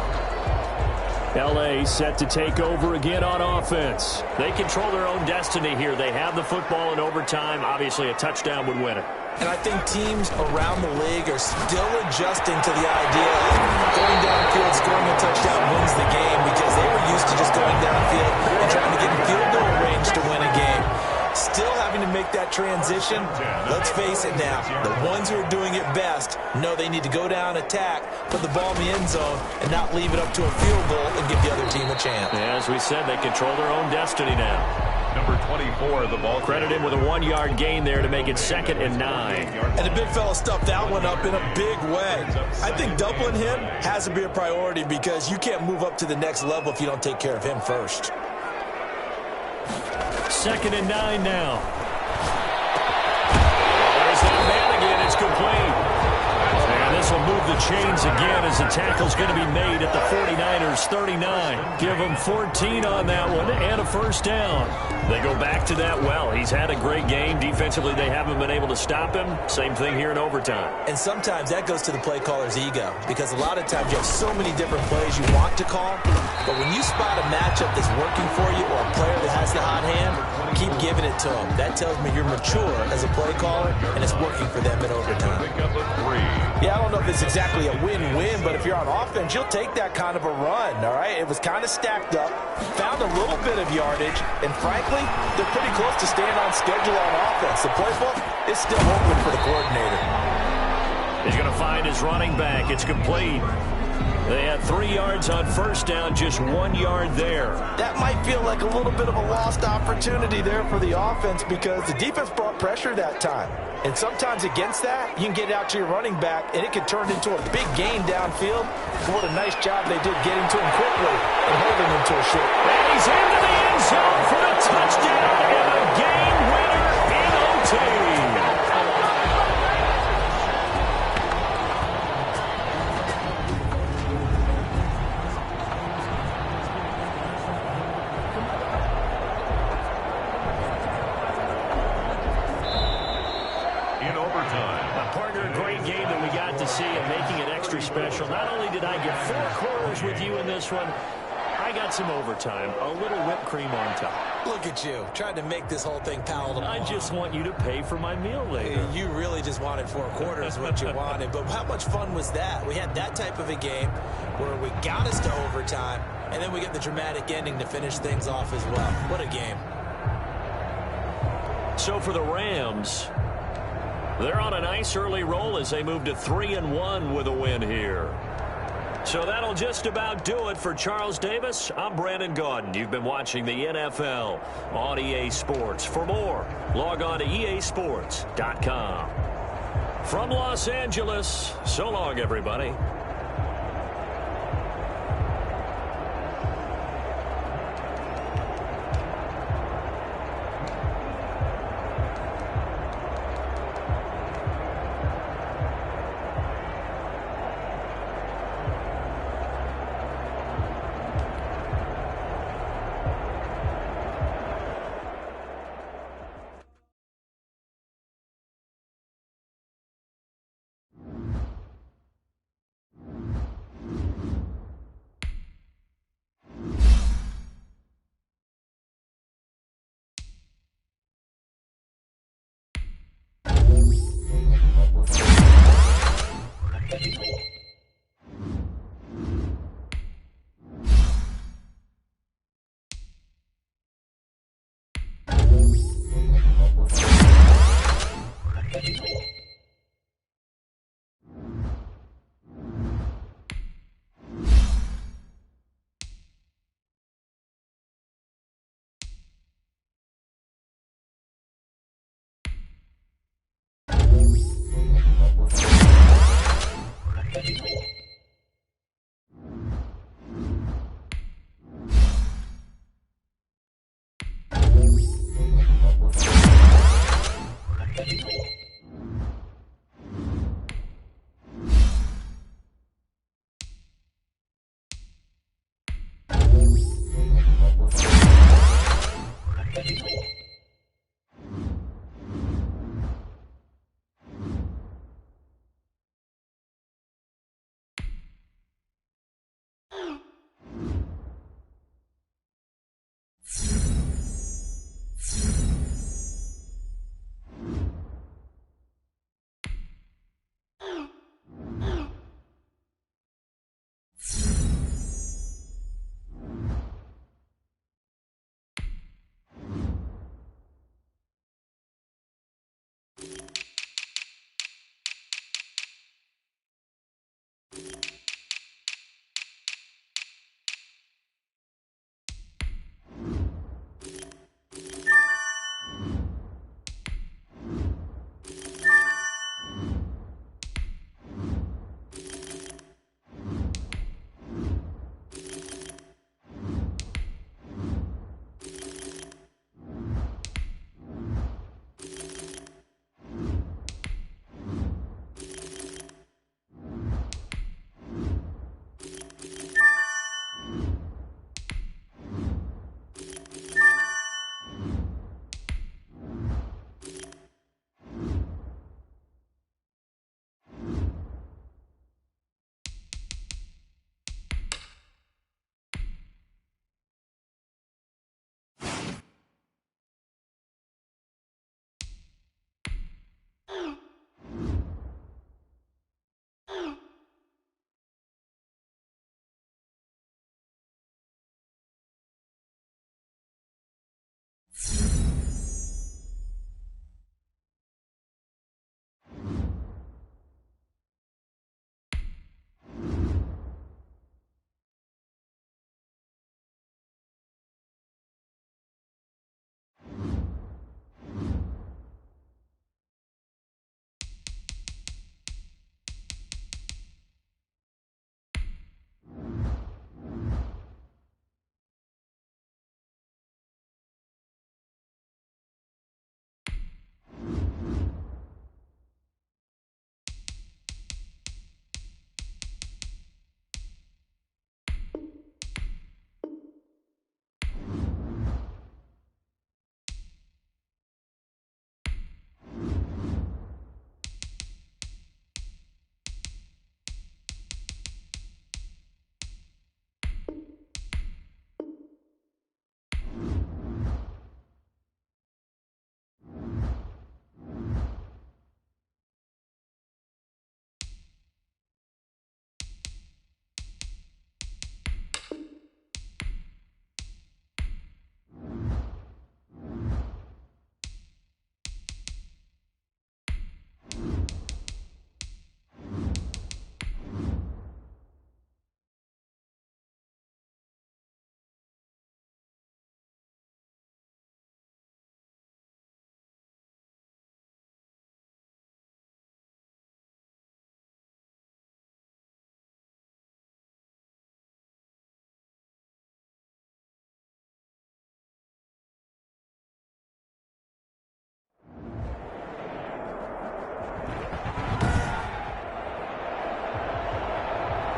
L.A. set to take over again on offense. They control their own destiny here. They have the football in overtime. Obviously, a touchdown would win it. And I think teams around the league are still adjusting to the idea of going downfield, scoring a touchdown wins the game, because they were used to just going downfield and trying to get in field goal range to win a game. Still having to make that transition. Let's face it now, the ones who are doing it best know they need to go down, attack, put the ball in the end zone, and not leave it up to a field goal and give the other team a chance. Yeah, as we said, they control their own destiny now. Number 24, the ball. Credit him with a 1-yard gain there to make it 2nd and 9. And the big fella stuffed that one up in a big way. I think doubling him has to be a priority, because you can't move up to the next level if you don't take care of him first. 2nd and 9 now. There's that man again. It's complete. And this will move the chains again as the tackle's going to be made at the 49ers 39. Give them 14 on that one and a first down. They go back to that well. He's had a great game. Defensively, they haven't been able to stop him. Same thing here in overtime. And sometimes that goes to the play caller's ego, because a lot of times you have so many different plays you want to call, but when you spot a matchup that's working for you or a player that has the hot hand, keep giving it to him. That tells me you're mature as a play caller, and it's working for them in overtime. Yeah, I don't know if it's exactly a win-win, but if you're on offense, you'll take that kind of a run, all right? It was kind of stacked up, found a little bit of yardage, and frankly, they're pretty close to staying on schedule on offense. The playbook is still open for the coordinator. He's going to find his running back. It's complete. They had 3 yards on first down, just 1 yard there. That might feel like a little bit of a lost opportunity there for the offense, because the defense brought pressure that time. And sometimes against that, you can get out to your running back, and it can turn into a big gain downfield. What a nice job they did getting to him quickly and holding him to a short. And he's into the end zone for the touchdown and a game winner in OT. Special. Not only did I get 4 quarters with you in this one, I got some overtime, a little whipped cream on top. Look at you, trying to make this whole thing palatable. I just want you to pay for my meal later. You really just wanted 4 quarters, what you wanted. But how much fun was that? We had that type of a game where we got us to overtime, and then we get the dramatic ending to finish things off as well. What a game. So for the Rams, they're on a nice early roll as they move to 3-1 with a win here. So that'll just about do it for Charles Davis. I'm Brandon Gaudin. You've been watching the NFL on EA Sports. For more, log on to easports.com. From Los Angeles, so long, everybody.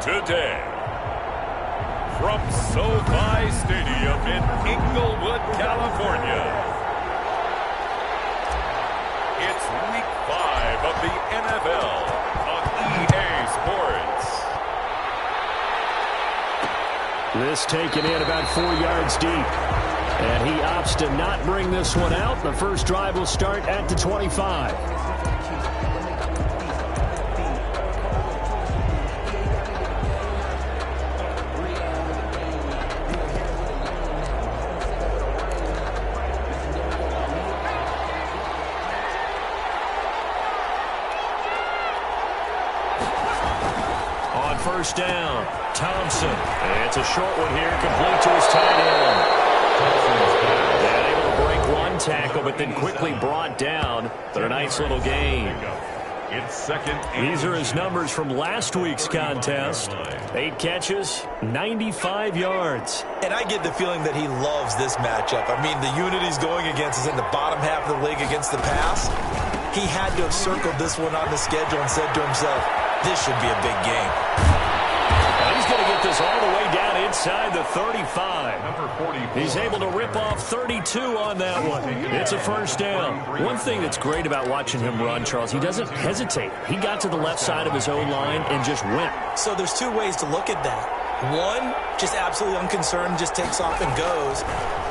Today, from SoFi Stadium in Inglewood, California, it's Week 5 of the NFL on EA Sports. This taken in about 4 yards deep. And he opts to not bring this one out. The first drive will start at the 25. On first down, Thompson. It's a short one here, complete to his tight end. And able to break one tackle, but then quickly brought down. But a nice little gain. It's second. These are his numbers from last week's contest. 8 catches, 95 yards. And I get the feeling that he loves this matchup. I mean, the unit he's going against is in the bottom half of the league against the pass. he had to have circled this one on the schedule and said to himself, this should be a big game. He's going to get this all the way down inside the 35. He's able to rip off 32 on that one. It's a first down. One thing that's great about watching him run, Charles, he doesn't hesitate. He got to the left side of his own line and just went. So there's two ways to look at that. One, just absolutely unconcerned, just takes off and goes.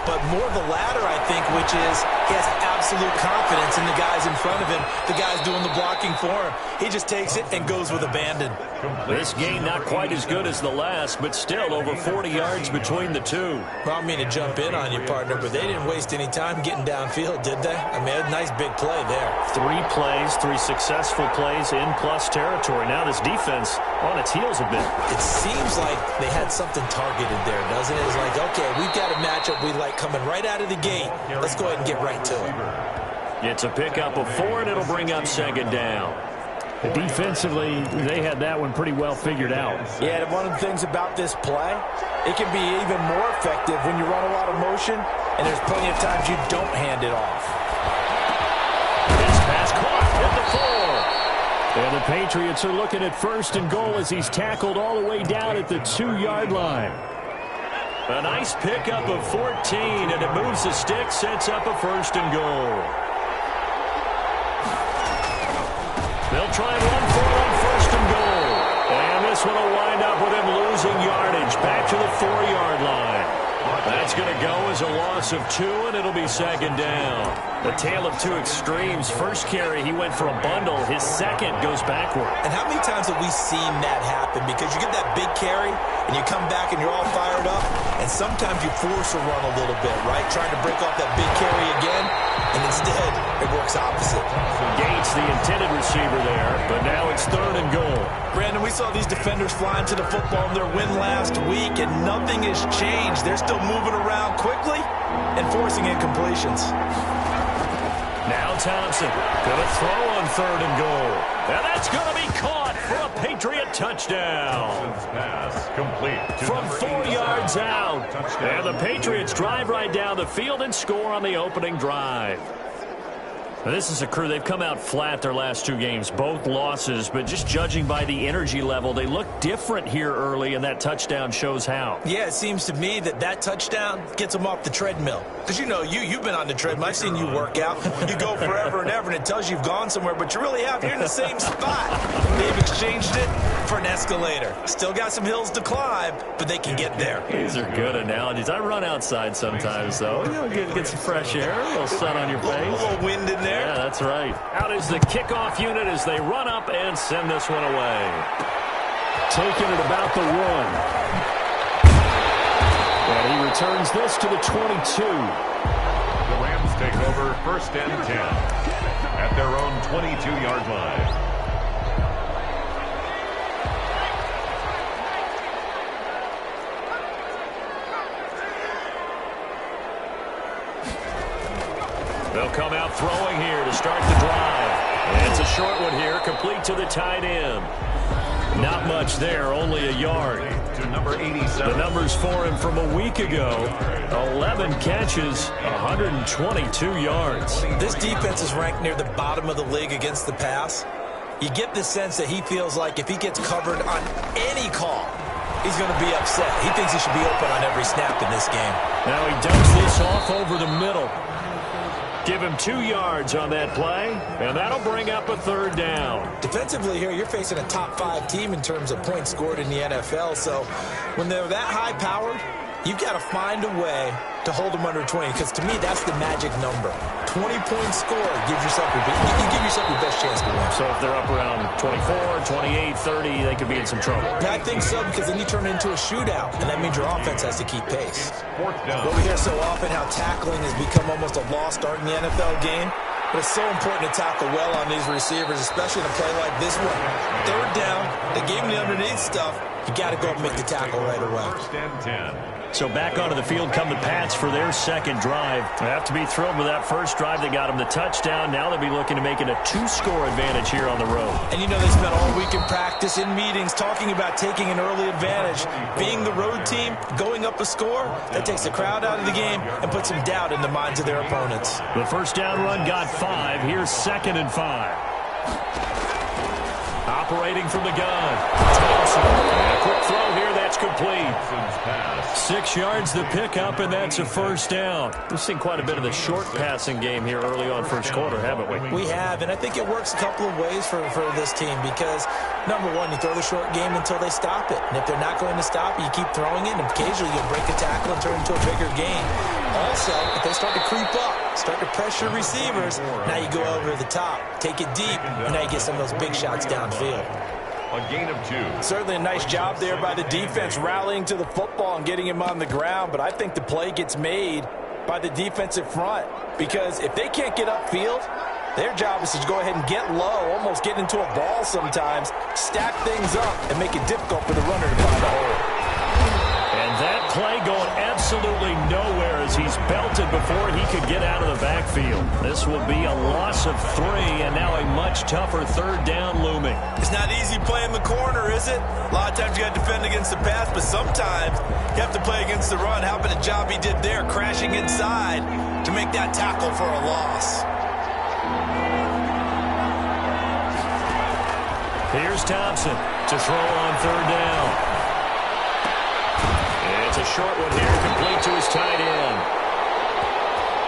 But more the latter, I think, which is he has absolute confidence in the guys in front of him, the guys doing the blocking for him. He just takes it and goes with abandon. This game not quite as good as the last, but still over 40 yards between the two. Well, I don't mean to jump in on you, partner, but they didn't waste any time getting downfield, did they? I mean, a nice big play there. 3 plays, 3 successful plays in plus territory. Now this defense on its heels a bit. It seems like they had something targeted there, doesn't it? It's like, okay, we've got a matchup we like coming right out of the gate. Let's go ahead and get right to it. It's a pickup of 4, and it'll bring up second down. Defensively, they had that one pretty well figured out. Yeah, and one of the things about this play, it can be even more effective when you run a lot of motion, and there's plenty of times you don't hand it off. This pass caught at the 4. And the Patriots are looking at first and goal as he's tackled all the way down at the 2-yard line. A nice pickup of 14, and it moves the stick, sets up a first and goal. They'll try and run for it on first and goal. And this one will wind up with him losing yardage back to the 4-yard line. That's going to go as a loss of 2, and it'll be second down. The tale of two extremes. First carry, he went for a bundle. His second goes backward. And how many times have we seen that happen? Because you get that big carry, and you come back and you're all fired up, and sometimes you force a run a little bit, right? Trying to break off that big carry again, and instead it works opposite. Gates, the intended receiver there, but now it's third and goal. Brandon, we saw these defenders flying to the football in their win last week, and nothing has changed. They're still moving around quickly and forcing incompletions. Now Thompson going to throw on third and goal. And that's going to be caught for a Patriot touchdown. Pass complete From 4 yards out. And the Patriots drive right down the field and score on the opening drive. Now, this is a crew, they've come out flat their last 2 games, both losses, but just judging by the energy level, they look different here early, and that touchdown shows how. Yeah, it seems to me that touchdown gets them off the treadmill. Because, you know, you've been on the treadmill. I've seen you work out. You go forever and ever, and it tells you you've gone somewhere, but you really have. You're in the same spot. They've exchanged it for an escalator. Still got some hills to climb, but they can get there. These are good analogies. I run outside sometimes, though. You know, get some fresh air, a little sun on your face. A little wind in there. Yeah, that's right. Out is the kickoff unit as they run up and send this one away. Taking it about the 1. And he returns this to the 22. The Rams take over first and 10 at their own 22-yard line. They'll come out throwing here to start the drive. And it's a short one here, complete to the tight end. Not much there, only a yard. To number 87. The numbers for him from a week ago, 11 catches, 122 yards. This defense is ranked near the bottom of the league against the pass. You get the sense that he feels like if he gets covered on any call, he's going to be upset. He thinks he should be open on every snap in this game. Now he dumps this off over the middle. Give him 2 yards on that play, and that'll bring up a third down. Defensively here, you're facing a top 5 team in terms of points scored in the NFL, so when they're that high-powered, you've got to find a way to hold them under 20, because to me, that's the magic number. 20-point score gives yourself you give yourself your best chance to win. So if they're up around 24, 28, 30, they could be in some trouble. Yeah, I think so, because then you turn it into a shootout, and that means your offense has to keep pace. Fourth down. Well, we hear so often how tackling has become almost a lost art in the NFL game, but it's so important to tackle well on these receivers, especially in a play like this one. Third down, they gave him the underneath stuff. You got to go and make the tackle right away. First and 10. So back onto the field come the Pats for their second drive. They have to be thrilled with that first drive. They got them the touchdown. Now they'll be looking to make it a 2-score advantage here on the road. And you know they spent all week in practice, in meetings, talking about taking an early advantage. Being the road team, going up a score, that takes the crowd out of the game and puts some doubt in the minds of their opponents. The first down run got 5. Here's 2nd and 5. Operating from the gun. Thompson. A quick throw here. That's complete. 6 yards the pickup, and that's a first down. We've seen quite a bit of the short passing game here early on first quarter, haven't we? We have, and I think it works a couple of ways for this team because, number one, you throw the short game until they stop it. And if they're not going to stop it, you keep throwing it, and occasionally you'll break a tackle and turn it into a bigger gain. Also, if they start to creep up, start to pressure receivers, now you go over the top, take it deep, and now you get some of those big shots downfield. A gain of 2. Certainly a nice job there by the defense rallying to the football and getting him on the ground, but I think the play gets made by the defensive front because if they can't get upfield, their job is to go ahead and get low, almost get into a ball sometimes, stack things up, and make it difficult for the runner to find a hole. And that play going absolutely nowhere as he's belted before he could get out of the backfield. This will be a loss of 3, and now a much tougher third down looming. It's not easy playing the corner, is it? A lot of times you got to defend against the pass, but sometimes you have to play against the run. How about the job he did there, crashing inside to make that tackle for a loss? Here's Thompson to throw on third down. It's a short one here, complete to his tight end.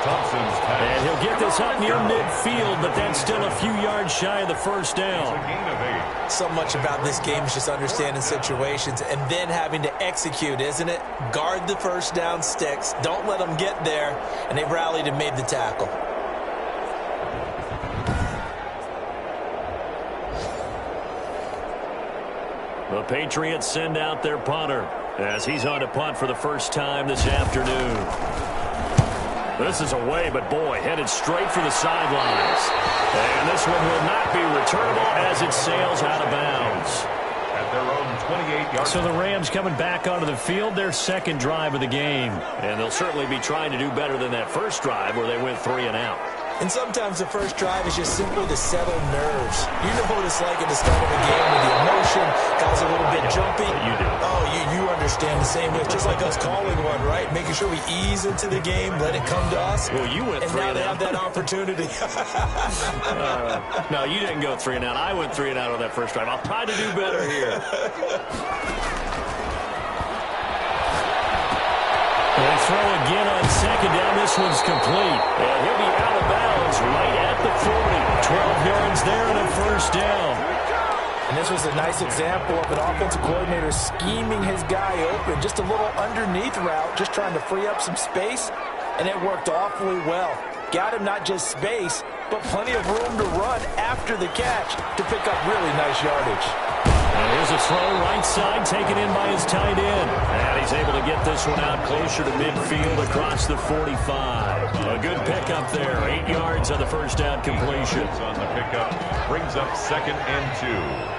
Thompson's pass. And he'll get this up near midfield, but that's still a few yards shy of the first down. A gain of 8. So much about this game is just understanding situations and then having to execute, isn't it? Guard the first down sticks. Don't let them get there. And they rallied and made the tackle. The Patriots send out their punter as he's on to punt for the first time this afternoon. This is away, but boy, headed straight for the sidelines. And this one will not be returnable as it sails out of bounds. At their own 28-yard. So the Rams coming back onto the field, their second drive of the game. And they'll certainly be trying to do better than that first drive where they went 3 and out. And sometimes the first drive is just simply to settle nerves. You know what it's like at the start of a game with the emotion, guys a little bit jumpy. You do. Oh, you understand the same way. It's just like us calling one, right? Making sure we ease into the game, let it come to us. Well, you went 3 and now and they out. have that opportunity. No, you didn't go 3 and out. I went 3 and out on that first drive. I'll try to do better here. They throw again on second down. This one's complete. And he'll be out of bounds right at the 40. 12 yards there and a first down. And this was a nice example of an offensive coordinator scheming his guy open. Just a little underneath route, just trying to free up some space. And it worked awfully well. Got him not just space, but plenty of room to run after the catch to pick up really nice yardage. And here's a throw right side taken in by his tight end. And he's able to get this one out closer to midfield across the 45. A good pickup there. 8 yards on the first down completion. On the pickup brings up 2nd and 2.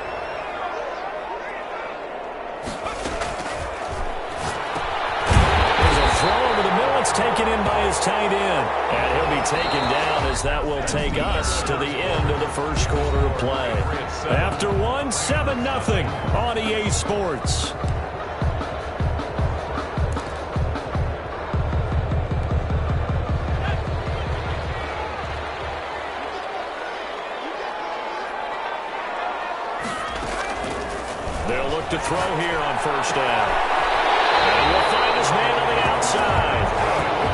It's taken in by his tight end. And he'll be taken down as that will take us to the end of the first quarter of play. After 1, 7-0 on EA Sports. They'll look to throw here on first down. And he'll find his man on the outside.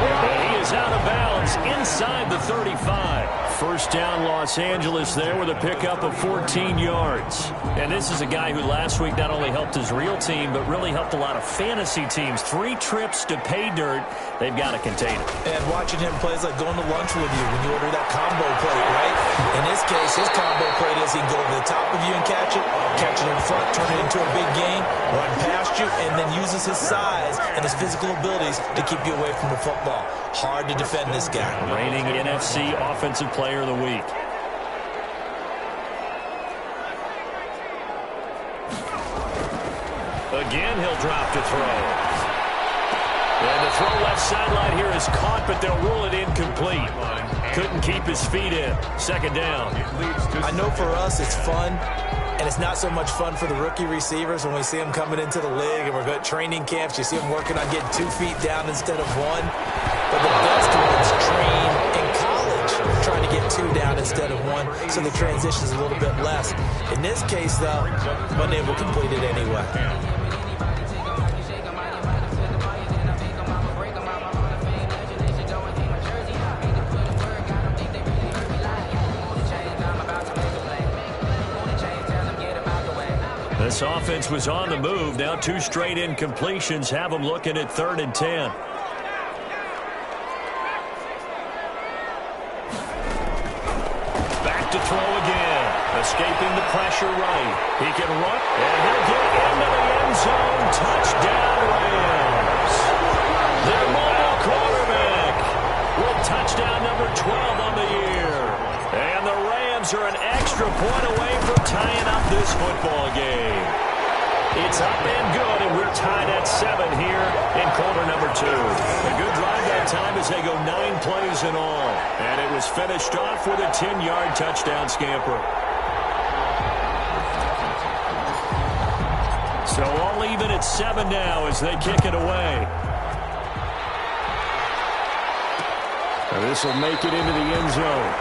And he is out of bounds inside the 35. First down Los Angeles there with a pickup of 14 yards. And this is a guy who last week not only helped his real team, but really helped a lot of fantasy teams. 3 trips to pay dirt. They've got to contain it. And watching him play is like going to lunch with you when you order that combo plate, right? In this case, his combo plate is he can go over the top of you and catch it in front, turn it into a big gain, run past you, and then uses his size and his physical abilities to keep you away from the football. Hard to defend this guy. Reigning NFC Offensive Player of the Week. Again, he'll drop to throw. And the throw left sideline here is caught, but they'll rule it incomplete. Couldn't keep his feet in. Second down. I know for us it's fun, and it's not so much fun for the rookie receivers when we see them coming into the league and we're going to training camps. You see them working on getting 2 feet down instead of 1. But the best ones train in college trying to get 2 down instead of 1, so the transition's a little bit less. In this case, though, unable to complete it anyway. This offense was on the move. Now 2 straight incompletions have them looking at 3rd and 10. Back to throw again. Escaping the pressure right. He can run, and he'll get into the end zone. Touchdown, Rams. Their mobile quarterback with touchdown number 12 on the year. And the Rams are an extra point away from tying up this football game. It's up and good, and we're tied at 7 here in quarter number 2. A good drive that time as they go 9 plays in all. And it was finished off with a 10-yard touchdown scamper. So all even at 7 now as they kick it away. This will make it into the end zone.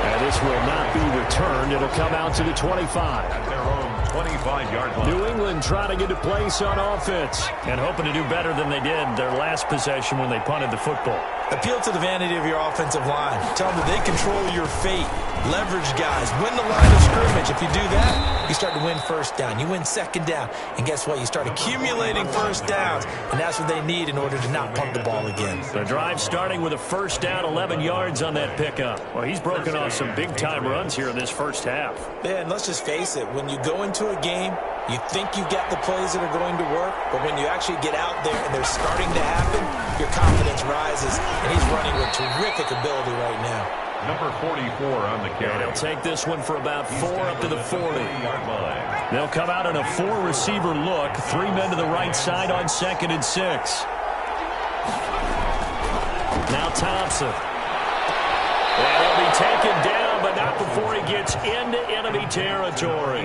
And this will not be returned. It'll come out to the 25. At their own 25-yard line. New England trying to get a place on offense and hoping to do better than they did their last possession when they punted the football. Appeal to the vanity of your offensive line. Tell them that they control your fate. Leverage guys. Win the line of scrimmage. If you do that, you start to win first down. You win second down. And guess what? You start accumulating first downs. And that's what they need in order to not punt the ball again. The drive starting with a first down, 11 yards on that pickup. Well, he's broken off some big-time runs here in this first half. Yeah, and let's just face it. When you go into a game, you think you got the plays that are going to work, but when you actually get out there and they're starting to happen, your confidence rises, and he's running with terrific ability right now. Number 44 on the carry. And he'll take this one for about 4 up to the 40. They'll come out in a 4-receiver look. 3 men to the right side on 2nd and 6. Now Thompson. And he'll be taken down, but not before he gets into enemy territory.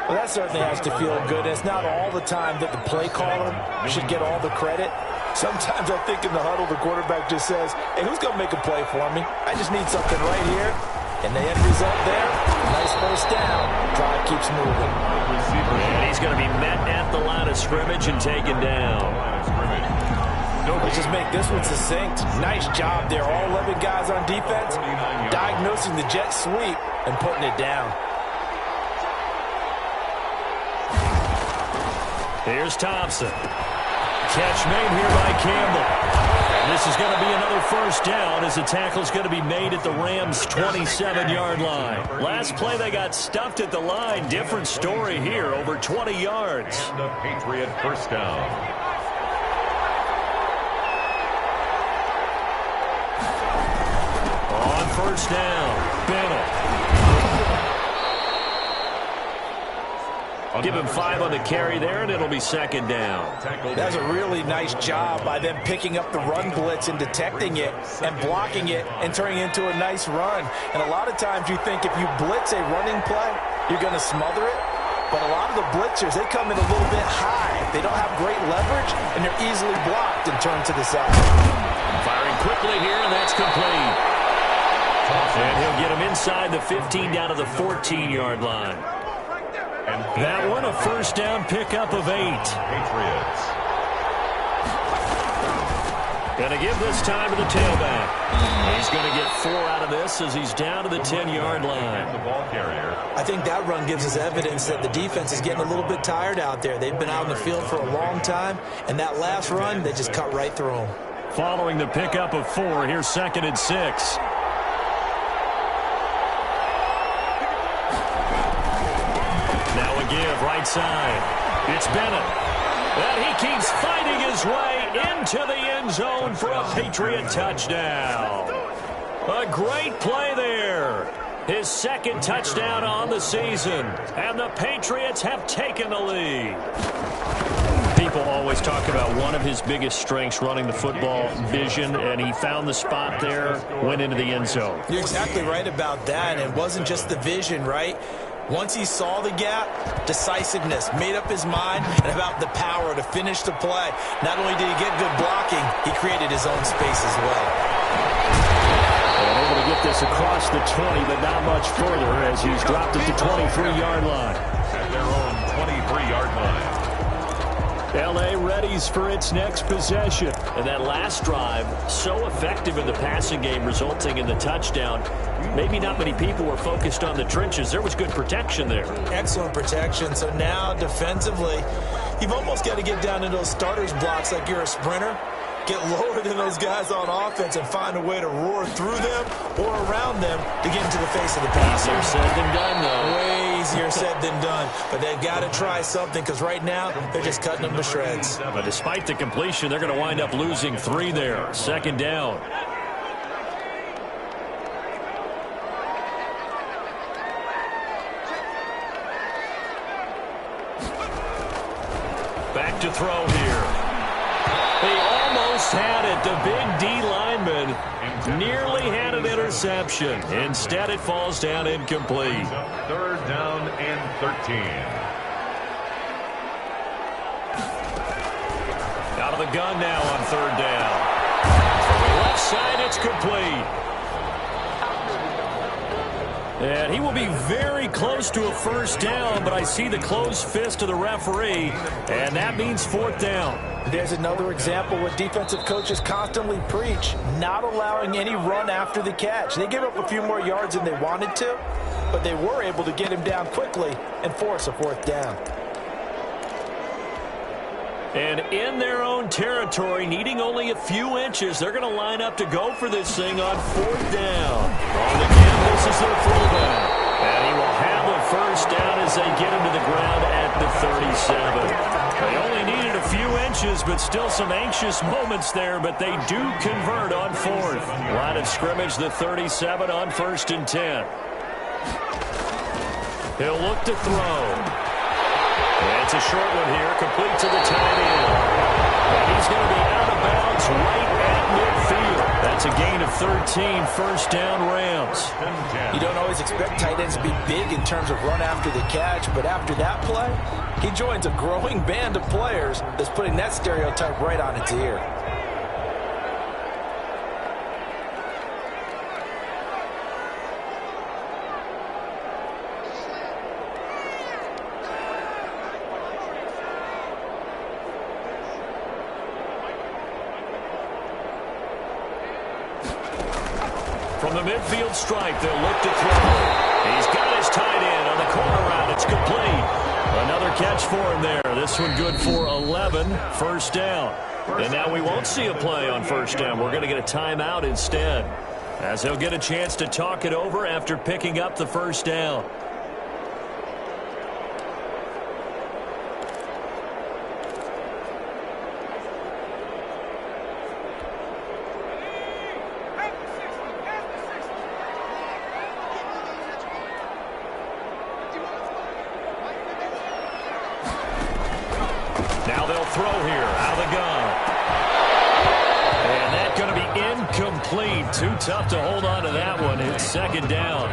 Well, that certainly has to feel good. It's not all the time that the play caller should get all the credit. Sometimes I think in the huddle, the quarterback just says, hey, who's going to make a play for me? I just need something right here. And the end result there, nice first down. Drive keeps moving. And he's going to be met at the line of scrimmage and taken down. Let's just make this one succinct. Nice job there. All 11 guys on defense diagnosing the jet sweep and putting it down. Here's Thompson. Catch made here by Campbell. And this is going to be another first down as the tackle's going to be made at the Rams' 27-yard line. Last play they got stuffed at the line. Different story here, over 20 yards. And the Patriot first down. On first down, Bennett. Give him 5 on the carry there, and it'll be 2nd down. That's a really nice job by them picking up the run blitz and detecting it and blocking it and turning it into a nice run. And a lot of times you think if you blitz a running play, you're going to smother it. But a lot of the blitzers, they come in a little bit high. They don't have great leverage, and they're easily blocked and turned to the side. Firing quickly here, and that's complete. And he'll get him inside the 15 down to the 14-yard line. That one, a first down pickup of 8. Patriots. Going to give this time to the tailback. He's going to get 4 out of this as he's down to the 10-yard line. The ball carrier. I think that run gives us evidence that the defense is getting a little bit tired out there. They've been out in the field for a long time, and that last run, they just cut right through them. Following the pickup of 4, here's 2nd and 6. Give right side. It's Bennett. And he keeps fighting his way into the end zone for a Patriot touchdown. A great play there. His 2nd touchdown on the season. And the Patriots have taken the lead. People always talk about one of his biggest strengths running the football, vision, and he found the spot there, went into the end zone. You're exactly right about that, and it wasn't just the vision, right? Once he saw the gap, decisiveness, made up his mind, and about the power to finish the play. Not only did he get good blocking, he created his own space as well. And able to get this across the 20, but not much further as he's dropped at the 23-yard line. At their own 23-yard line. L.A. readies for its next possession. And that last drive, so effective in the passing game, resulting in the touchdown. Maybe not many people were focused on the trenches. There was good protection there. Excellent protection. So now, defensively, you've almost got to get down into those starters blocks like you're a sprinter. Get lower than those guys on offense and find a way to roar through them or around them to get into the face of the passer. Easier said than done, though. Way easier said than done. But they've got to try something because right now they're just cutting them to shreds. But despite the completion, they're going to wind up losing 3 there. Second down. Back to throw here. He almost had it. The big D lineman nearly had an interception. Instead, it falls down incomplete. Third down and 13. Out of the gun now on third down. From the left side, it's complete. And he will be very close to a first down, but I see the closed fist of the referee, and that means fourth down. There's another example what defensive coaches constantly preach, not allowing any run after the catch. They gave up a few more yards than they wanted to, but they were able to get him down quickly and force a fourth down. And in their own territory, needing only a few inches, they're going to line up to go for this thing on fourth down. And again, this is their fullback. And he will have a first down as they get him to the ground at the 37. They only needed a few inches, but still some anxious moments there, but they do convert on fourth. Line of scrimmage, the 37 on 1st and 10. He'll look to throw. It's a short one here, complete to the tight end. And he's going to be out of bounds right at midfield. That's a gain of 13, first down Rams. You don't always expect tight ends to be big in terms of run after the catch, but after that play, he joins a growing band of players that's putting that stereotype right on its ear. From the midfield stripe, they'll look to throw. He's got his tight end on the corner route. It's complete. Another catch for him there. This one good for 11. First down. And now we won't see a play on first down. We're going to get a timeout instead, as he'll get a chance to talk it over after picking up the first down. Now they'll throw here out of the gun. And that's going to be incomplete. Too tough to hold on to that one. It's second down.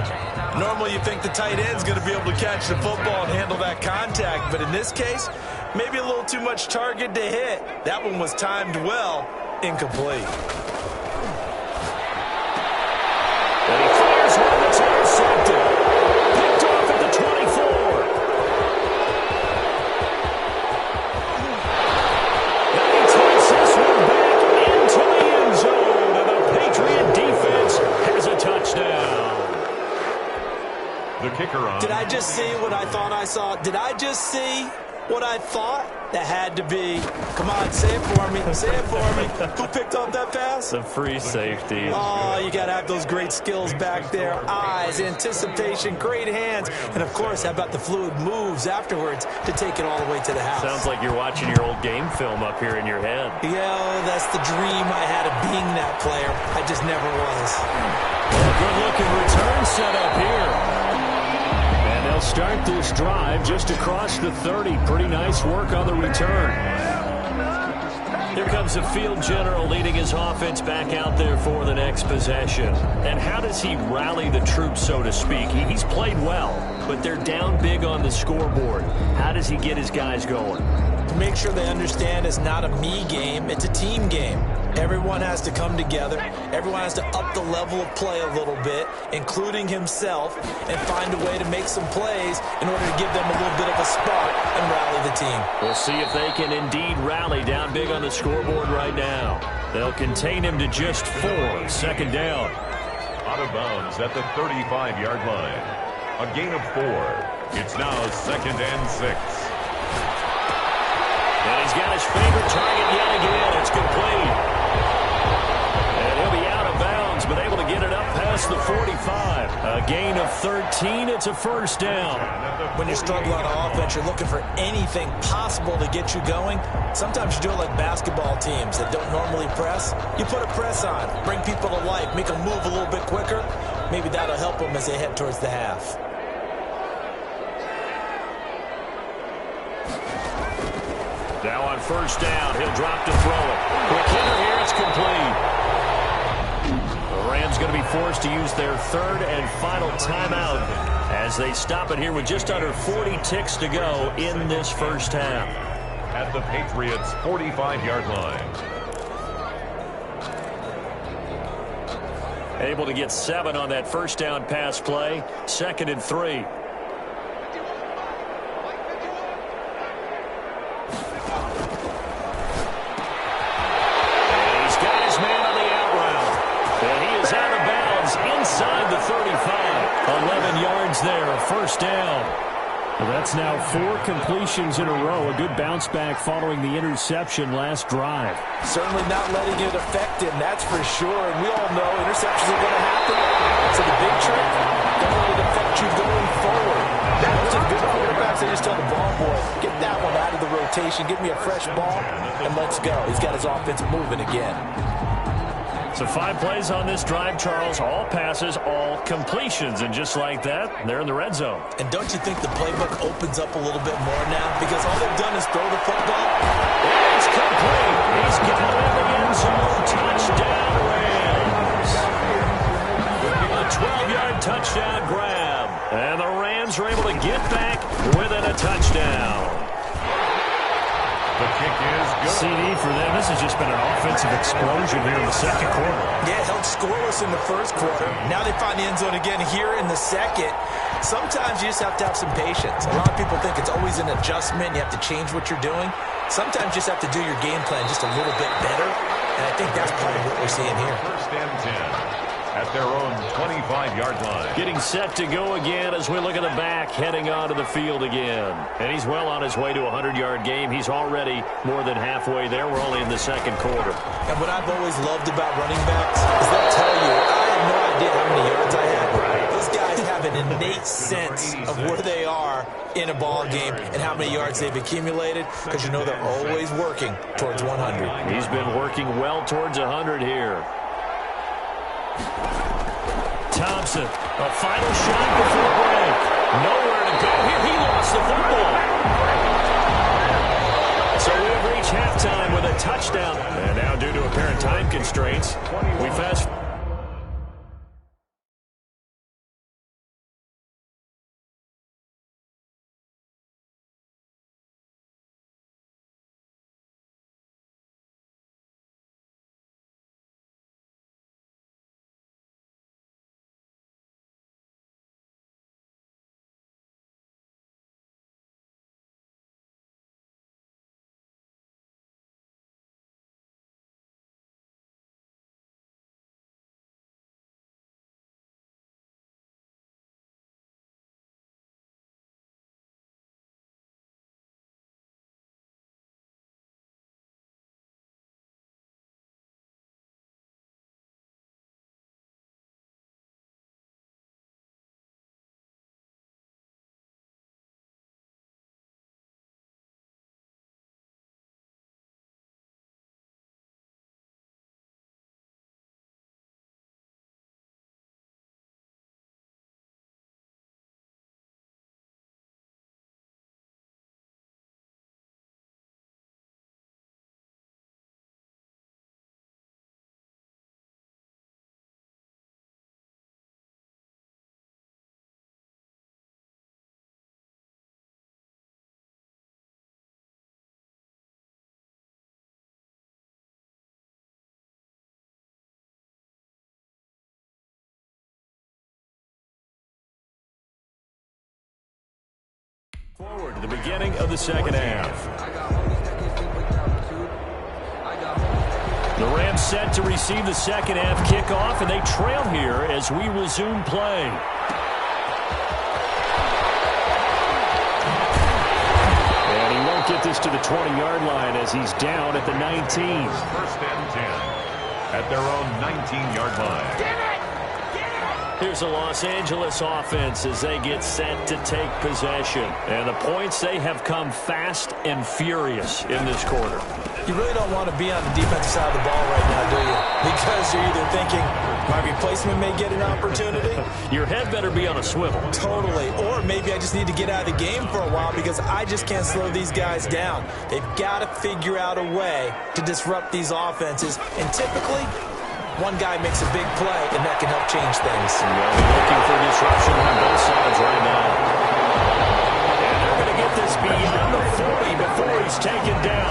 Normally you think the tight end's going to be able to catch the football and handle that contact, but in this case, maybe a little too much target to hit. That one was timed well, incomplete. And he fires one that's intercepted. Picked off at the 24. And he takes this one back into the end zone. And the Patriot defense has a touchdown. The kicker on. Did I just see what I thought I saw? Did I just see what I thought? That had to be. Come on, say it for me. Say it for me. Who picked up that pass? The free safety. Oh, you got to have those great skills back there. Eyes, anticipation, great hands. And, of course, how about the fluid moves afterwards to take it all the way to the house? Sounds like you're watching your old game film up here in your head. Yeah, that's the dream I had of being that player. I just never was. Well, good-looking return set up here. And they'll start this drive just across the 30. Pretty nice work on the return. Here comes the field general leading his offense back out there for the next possession. And how does he rally the troops, so to speak? He's played well, but they're down big on the scoreboard. How does he get his guys going? To make sure they understand it's not a me game, it's a team game. Everyone has to come together. Everyone has to up the level of play a little bit, including himself, and find a way to make some plays in order to give them a little bit of a spark and rally the team. We'll see if they can indeed rally down big on the scoreboard right now. They'll contain him to just 4. Second down. Out of bounds at the 35-yard line. A gain of 4. It's now 2nd and 6. And he's got his favorite target yet again. It's complete. And he'll be out of bounds, but able to get it up past the 45. A gain of 13. It's a first down. When you're struggling on offense, you're looking for anything possible to get you going. Sometimes you do it like basketball teams that don't normally press. You put a press on, bring people to life, make them move a little bit quicker. Maybe that'll help them as they head towards the half. Now on first down, he'll drop to throw it. Quick hitter here, it's complete. The Rams going to be forced to use their 3rd and final timeout as they stop it here with just under 40 ticks to go in this first half. At the Patriots' 45-yard line. Able to get 7 on that first down pass play. 2nd and 3. Inside the 35. 11 yards there, first down. Well, that's now 4 completions in a row. A good bounce back following the interception last drive. Certainly not letting it affect him, that's for sure. And we all know interceptions are going to happen. So the big trick, don't let it affect you going forward. Most of the good quarterbacks, they just tell the ball boy, get that one out of the rotation, give me a fresh ball, and let's go. He's got his offense moving again. So 5 plays on this drive, Charles. All passes, all completions. And just like that, they're in the red zone. And don't you think the playbook opens up a little bit more now? Because all they've done is throw the football. It's complete. He's got it in the end zone. Touchdown, Rams. A 12-yard touchdown grab. And the Rams are able to get back within a touchdown. The kick is good. CD for them. This has just been an offensive explosion here in the second quarter. Yeah, held scoreless in the first quarter. Now they find the end zone again here in the second. Sometimes you just have to have some patience. A lot of people think it's always an adjustment. You have to change what you're doing. Sometimes you just have to do your game plan just a little bit better. And I think that's part of what we're seeing here. First and 10 at their own 25-yard line. Getting set to go again as we look at the back, heading onto the field again. And he's well on his way to a 100-yard game. He's already more than halfway there. We're only in the second quarter. And what I've always loved about running backs is they'll tell you, I have no idea how many yards I had. Those guys have an innate sense of where they are in a ball game and how many yards they've accumulated, because you know they're always working towards 100. He's been working well towards 100 here. Thompson, a final shot before break. Nowhere to go here. He lost the football. So we've reached halftime with a touchdown. And now due to apparent time constraints, we fast Forward to the beginning of the second half. The Rams set to receive the second half kickoff, and they trail here as we resume play. And he won't get this to the 20-yard line as he's down at the 19. First and 10 at their own 19-yard line. Here's the Los Angeles offense as they get set to take possession. And the points, they have come fast and furious in this quarter. You really don't want to be on the defensive side of the ball right now, do you? Because you're either thinking my replacement may get an opportunity. Your head better be on a swivel. Totally. Or maybe I just need to get out of the game for a while because I just can't slow these guys down. They've got to figure out a way to disrupt these offenses. And typically, one guy makes a big play, and that can help change things. Well, looking for disruption on both sides right now. And they're going to get this beyond the 40 before he's taken down.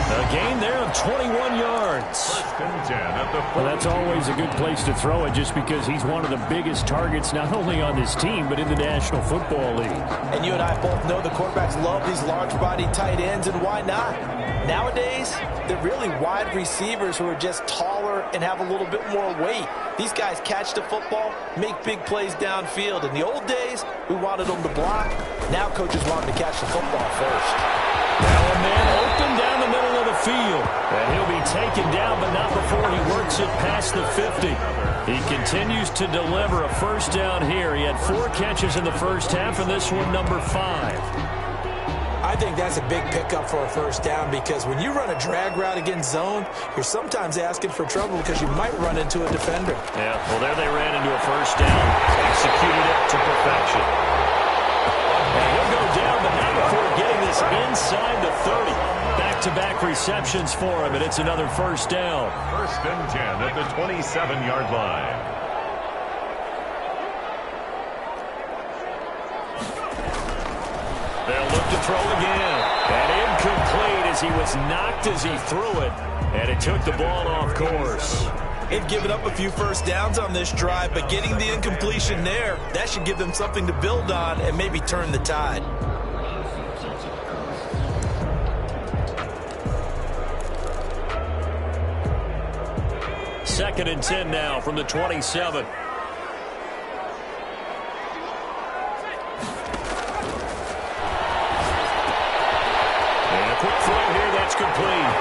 A gain there of 21 yards. First and 10 at the 40. Well, that's always a good place to throw it just because he's one of the biggest targets not only on this team but in the National Football League. And you and I both know the quarterbacks love these large-bodied tight ends, and why not? Nowadays, they're really wide receivers who are just taller and have a little bit more weight. These guys catch the football, make big plays downfield. In the old days, we wanted them to block. Now coaches want them to catch the football first. Now a man open down the middle of the field. And he'll be taken down, but not before he works it past the 50. He continues to deliver a first down here. He had 4 catches in the first half, and this one number 5. I think that's a big pickup for a first down because when you run a drag route against zone, you're sometimes asking for trouble because you might run into a defender. Yeah, well, there they ran into a first down. Executed it to perfection. And he'll go down, but not before getting this inside the 30. Back-to-back receptions for him, and it's another first down. First and 10 at the 27-yard line. They'll look to throw again. And incomplete as he was knocked as he threw it. And it took the ball off course. They've given up a few first downs on this drive, but getting the incompletion there, that should give them something to build on and maybe turn the tide. Second and 10 now from the 27. Quick throw here, that's complete.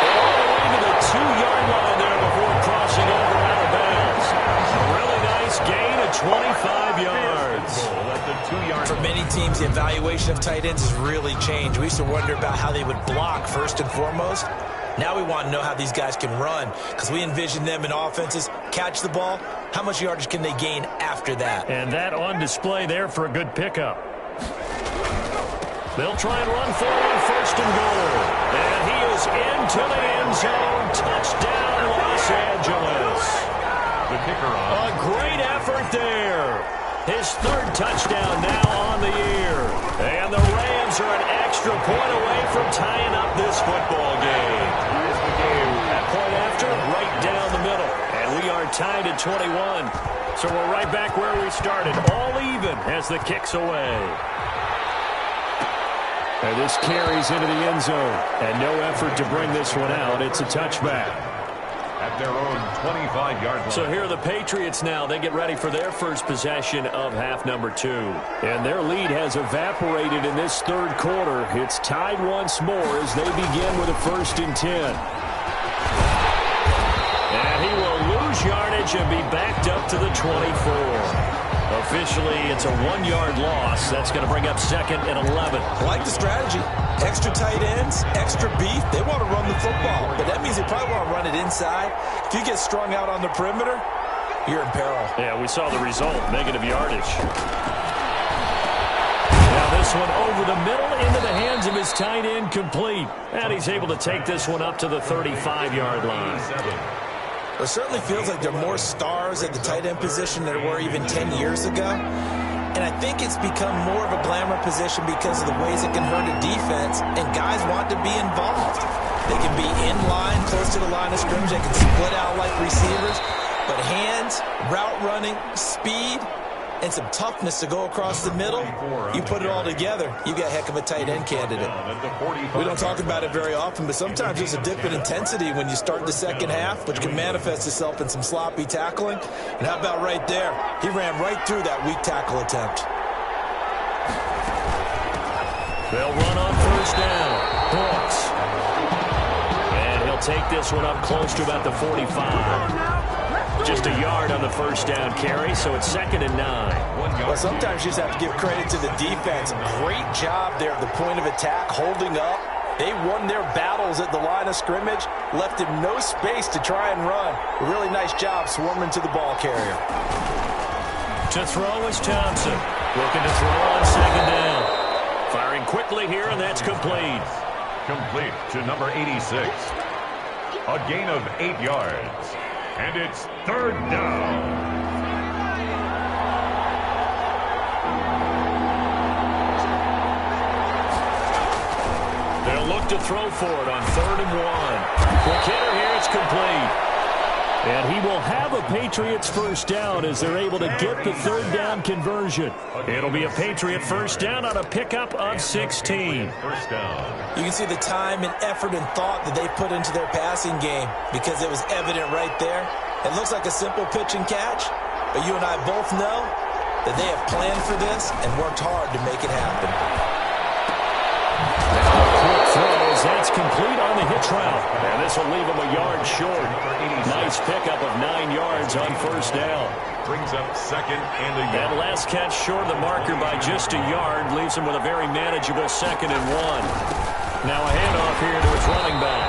All the way to the 2-yard line there before crossing over out of bounds. A really nice gain of 25 yards. For many teams, the evaluation of tight ends has really changed. We used to wonder about how they would block first and foremost. Now we want to know how these guys can run because we envision them in offenses, catch the ball, how much yardage can they gain after that? And that on display there for a good pickup. They'll try and run for it, first and goal. And he is into the end zone. Touchdown, Los Angeles. The kicker on. A great effort there. His 3rd touchdown now on the year. And the Rams are an extra point away from tying up this football game. Here's the game. That point after, right down the middle. And we are tied at 21. So we're right back where we started. All even as the kick's away. And this carries into the end zone. And no effort to bring this one out. It's a touchback. At their own 25-yard line. So here are the Patriots now. They get ready for their first possession of half number 2. And their lead has evaporated in this 3rd quarter. It's tied once more as they begin with a 1st and 10. And he will lose yardage and be backed up to the 24. Officially, it's a 1-yard loss. That's going to bring up 2nd and 11. I like the strategy. Extra tight ends, extra beef. They want to run the football, but that means they probably want to run it inside. If you get strung out on the perimeter, you're in peril. Yeah, we saw the result, negative yardage. Now this one over the middle into the hands of his tight end, complete. And he's able to take this one up to the 35-yard line. It certainly feels like there are more stars at the tight end position than there were even 10 years ago. And I think it's become more of a glamour position because of the ways it can hurt a defense, and guys want to be involved. They can be in line, close to the line of scrimmage. They can split out like receivers. But hands, route running, speed, and some toughness to go across the middle, you put it all together, you got a heck of a tight end candidate. We don't talk about it very often, but sometimes there's a dip in intensity when you start the second half, which can manifest itself in some sloppy tackling. And how about right there? He ran right through that weak tackle attempt. They'll run on first down. Brooks. And he'll take this one up close to about the 45. Just a yard on the first down carry, so it's 2nd and 9. Well, sometimes you just have to give credit to the defense. Great job there at the point of attack, holding up. They won their battles at the line of scrimmage, left him no space to try and run. A really nice job swarming to the ball carrier. To throw is Thompson. Looking to throw on 2nd down. Firing quickly here, and that's complete. Complete to number 86. A gain of 8 yards. And it's 3rd down. They'll look to throw for it on 3rd and 1. Quick hitter here, it's complete. And he will have a Patriots first down as they're able to get the 3rd down conversion. It'll be a Patriot first down on a pickup of 16. First down. You can see the time and effort and thought that they put into their passing game because it was evident right there. It looks like a simple pitch and catch, but you and I both know that they have planned for this and worked hard to make it happen. Quick throws, that's complete on the hitch route. And this will leave him a yard short. Nice pickup of 9 yards on first down. Brings up 2nd and a That yard. last catch short of the marker by just a yard leaves him with a very manageable 2nd and 1. Now a handoff here to his running back.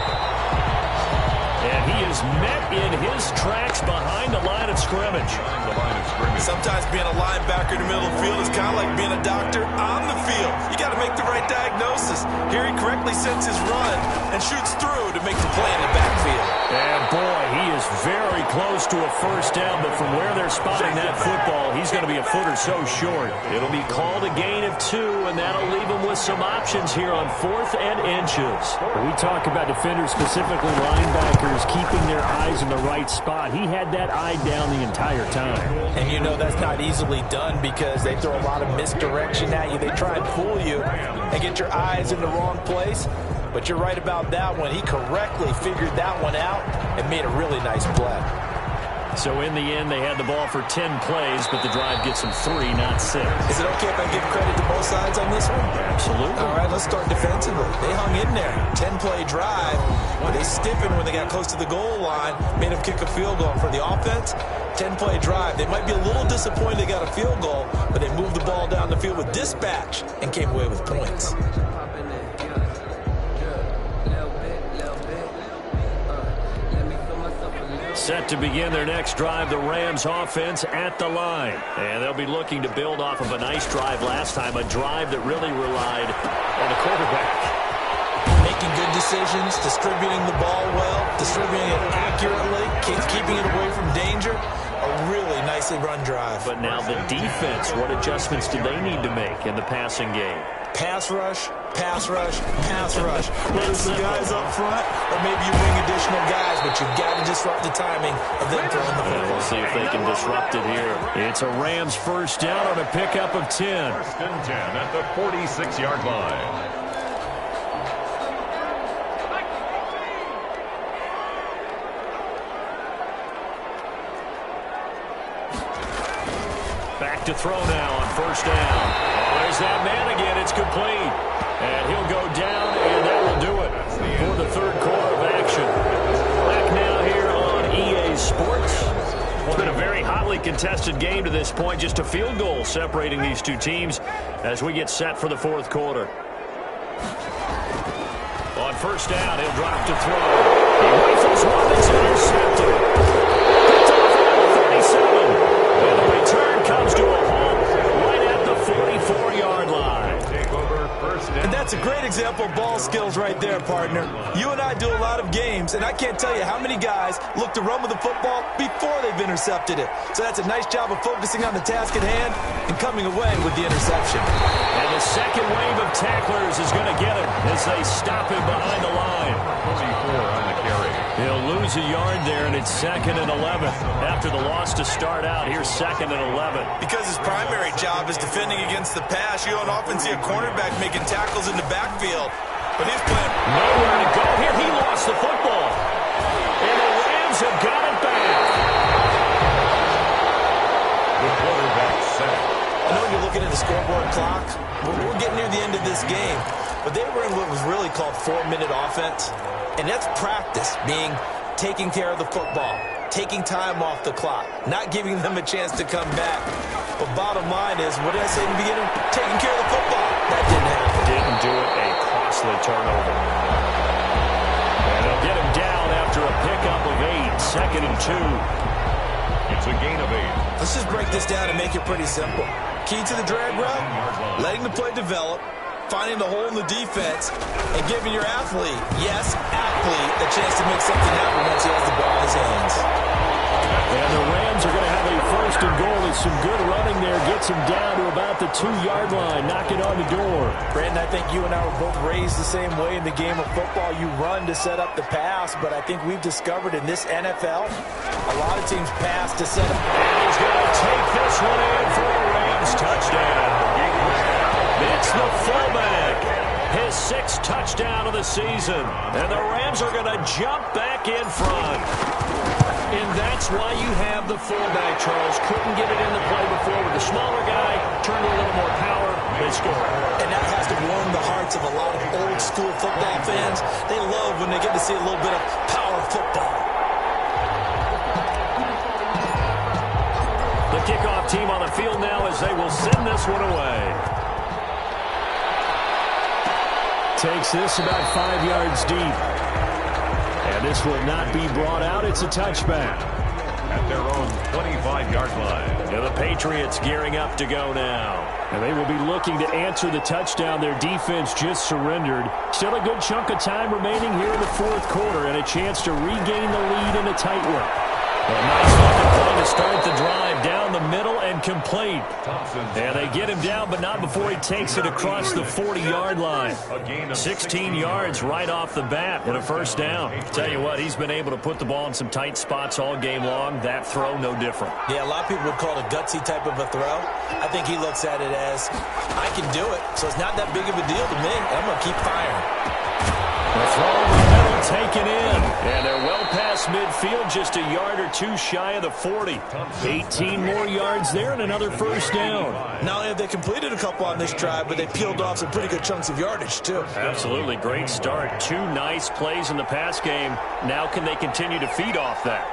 And he is met in his tracks behind the line of scrimmage. Sometimes being a linebacker in the middle of the field is kind of like being a doctor on the field. You got to make the right diagnosis. Here he correctly sets his run and shoots through to make the play in the backfield. And boy, he is very close to a first down, but from where they're spotting that football, he's going to be a foot or so short. It'll be called a gain of 2, and that'll leave him with some options here on 4th and inches. We talk about defenders, specifically linebackers, keeping their eyes in the right spot. He had that eye down the entire time. And you know that's not easily done because they throw a lot of misdirection at you. They try and fool you and get your eyes in the wrong place. But you're right about that one. He correctly figured that one out and made a really nice play. So in the end, they had the ball for 10 plays, but the drive gets them 3, not 6. Is it okay if I give credit to both sides on this one? Absolutely. All right, let's start defensively. They hung in there. 10-play drive. They stiffened when they got close to the goal line, made them kick a field goal. For the offense, 10-play drive. They might be a little disappointed they got a field goal, but they moved the ball down the field with dispatch and came away with points. Set to begin their next drive, the Rams offense at the line. And they'll be looking to build off of a nice drive last time, a drive that really relied on the quarterback. Making good decisions, distributing the ball well, distributing it accurately, keeping it away from danger. A really nicely run drive. But now the defense, what adjustments do they need to make in the passing game? Pass rush, pass rush, pass rush. Whether it's the guys up front or maybe you bring additional guys, but you've got to disrupt the timing of them throwing the football. We'll see if they can disrupt it here. It's a Rams first down on a pickup of 10. 1st and 10 at the 46-yard line. Back to throw now on first down. Oh, there's that man again. It's complete. And he'll go down, and that will do it for the 3rd quarter of action. Back now here on EA Sports. It's been a very hotly contested game to this point. Just a field goal separating these two teams as we get set for the 4th quarter. On first down, he'll drop to throw. He rifles one that's intercepted. Picked off at the 37. And the return comes to a halt right at the 44-yard line. Take over first And that's a great example of ball skills right there, partner. You and I do a lot of games, and I can't tell you how many guys look to run with the football before they've intercepted it. So that's a nice job of focusing on the task at hand and coming away with the interception. And the second wave of tacklers is going to get him as they stop him behind the line. 44 on the carry. He'll lose lose a yard there, and it's 2nd and 11. After the loss to start out, here's 2nd and 11. Because his primary job is defending against the pass, you don't often see a cornerback making tackles in the backfield. But he's playing nowhere to go here. He lost the football. And the Rams have got it back. The quarterback set. I know you're looking at the scoreboard clock. We're getting near the end of this game. But they were in what was really called 4-minute offense. And that's practice, being taking care of the football, taking time off the clock, not giving them a chance to come back. But bottom line is, what did I say in the beginning? Taking care of the football. That didn't happen. Didn't do it. A costly turnover. And they'll get him down after a pickup of 8. 2nd and 2. It's a gain of 8. Let's just break this down and make it pretty simple. Key to the drag route, letting the play develop, finding the hole in the defense, and giving your athlete, yes, athlete, a chance to make something happen once he has the ball in his hands. And the Rams are going to have a 1st and goal. It's some good running there. Gets him down to about the 2-yard line. Knocking on the door. Brandon, I think you and I were both raised the same way in the game of football. You run to set up the pass, but I think we've discovered in this NFL, a lot of teams pass to set up. And he's going to take this one in for a Rams touchdown. It's the fullback. His 6th touchdown of the season. And the Rams are going to jump back in front. And that's why you have the fullback, Charles. Couldn't get it in the play before with the smaller guy. Turned to a little more power. They score. And that has to warm the hearts of a lot of old-school football fans. They love when they get to see a little bit of power football. The kickoff team on the field now as they will send this one away. Takes this about 5 yards deep. And this will not be brought out. It's a touchback. At their own 25-yard line. And the Patriots gearing up to go now. And they will be looking to answer the touchdown. Their defense just surrendered. Still a good chunk of time remaining here in the 4th quarter and a chance to regain the lead in a tight one. A nice looking play to start the drive down the middle and complete. And they get him down, but not before he takes it across the 40-yard line. 16 yards right off the bat and a 1st down. Tell you what, he's been able to put the ball in some tight spots all game long. That throw, no different. Yeah, a lot of people would call it a gutsy type of a throw. I think he looks at it as, I can do it, so it's not that big of a deal to me. I'm going to keep firing. The throw over the middle taken in. And they're well past midfield, just a yard or 2 shy of the 40. 18 more yards there and another 1st down. Not only have they completed a couple on this drive, but they peeled off some pretty good chunks of yardage, too. Absolutely. Great start. 2 nice plays in the pass game. Now can they continue to feed off that?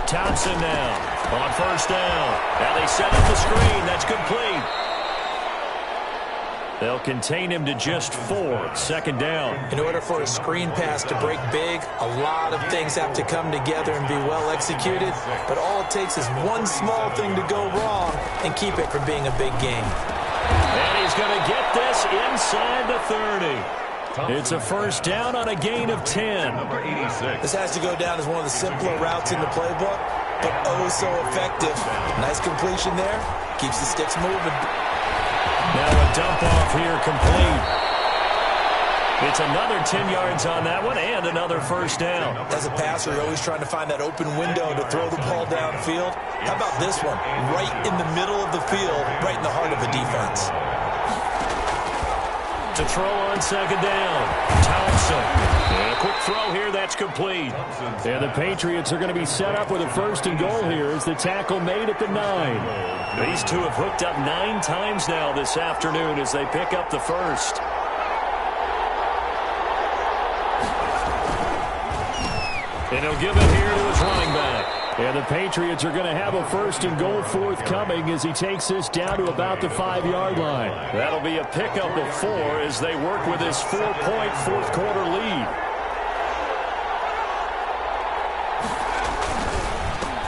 Thompson now on 1st down. Now they set up the screen. That's complete. They'll contain him to just 4. 2nd down. In order for a screen pass to break big, a lot of things have to come together and be well executed. But all it takes is one small thing to go wrong and keep it from being a big game. And he's going to get this inside the 30. It's a 1st down on a gain of 10. Number 86. This has to go down as one of the simpler routes in the playbook, but oh so effective. Nice completion there. Keeps the sticks moving. Now a dump off here complete. It's another 10 yards on that one and another 1st down. As a passer, you're always trying to find that open window to throw the ball downfield. How about this one? Right in the middle of the field, right in the heart of the defense. To throw on 2nd down. Thompson. And a quick throw here, that's complete. And the Patriots are going to be set up with a 1st and goal here as the tackle made at the 9. These two have hooked up 9 times now this afternoon as they pick up the 1st. And he'll give it here to his running back. And the Patriots are going to have a 1st and goal forthcoming as he takes this down to about the 5-yard line. That'll be a pickup of 4 as they work with this 4-point 4th quarter lead.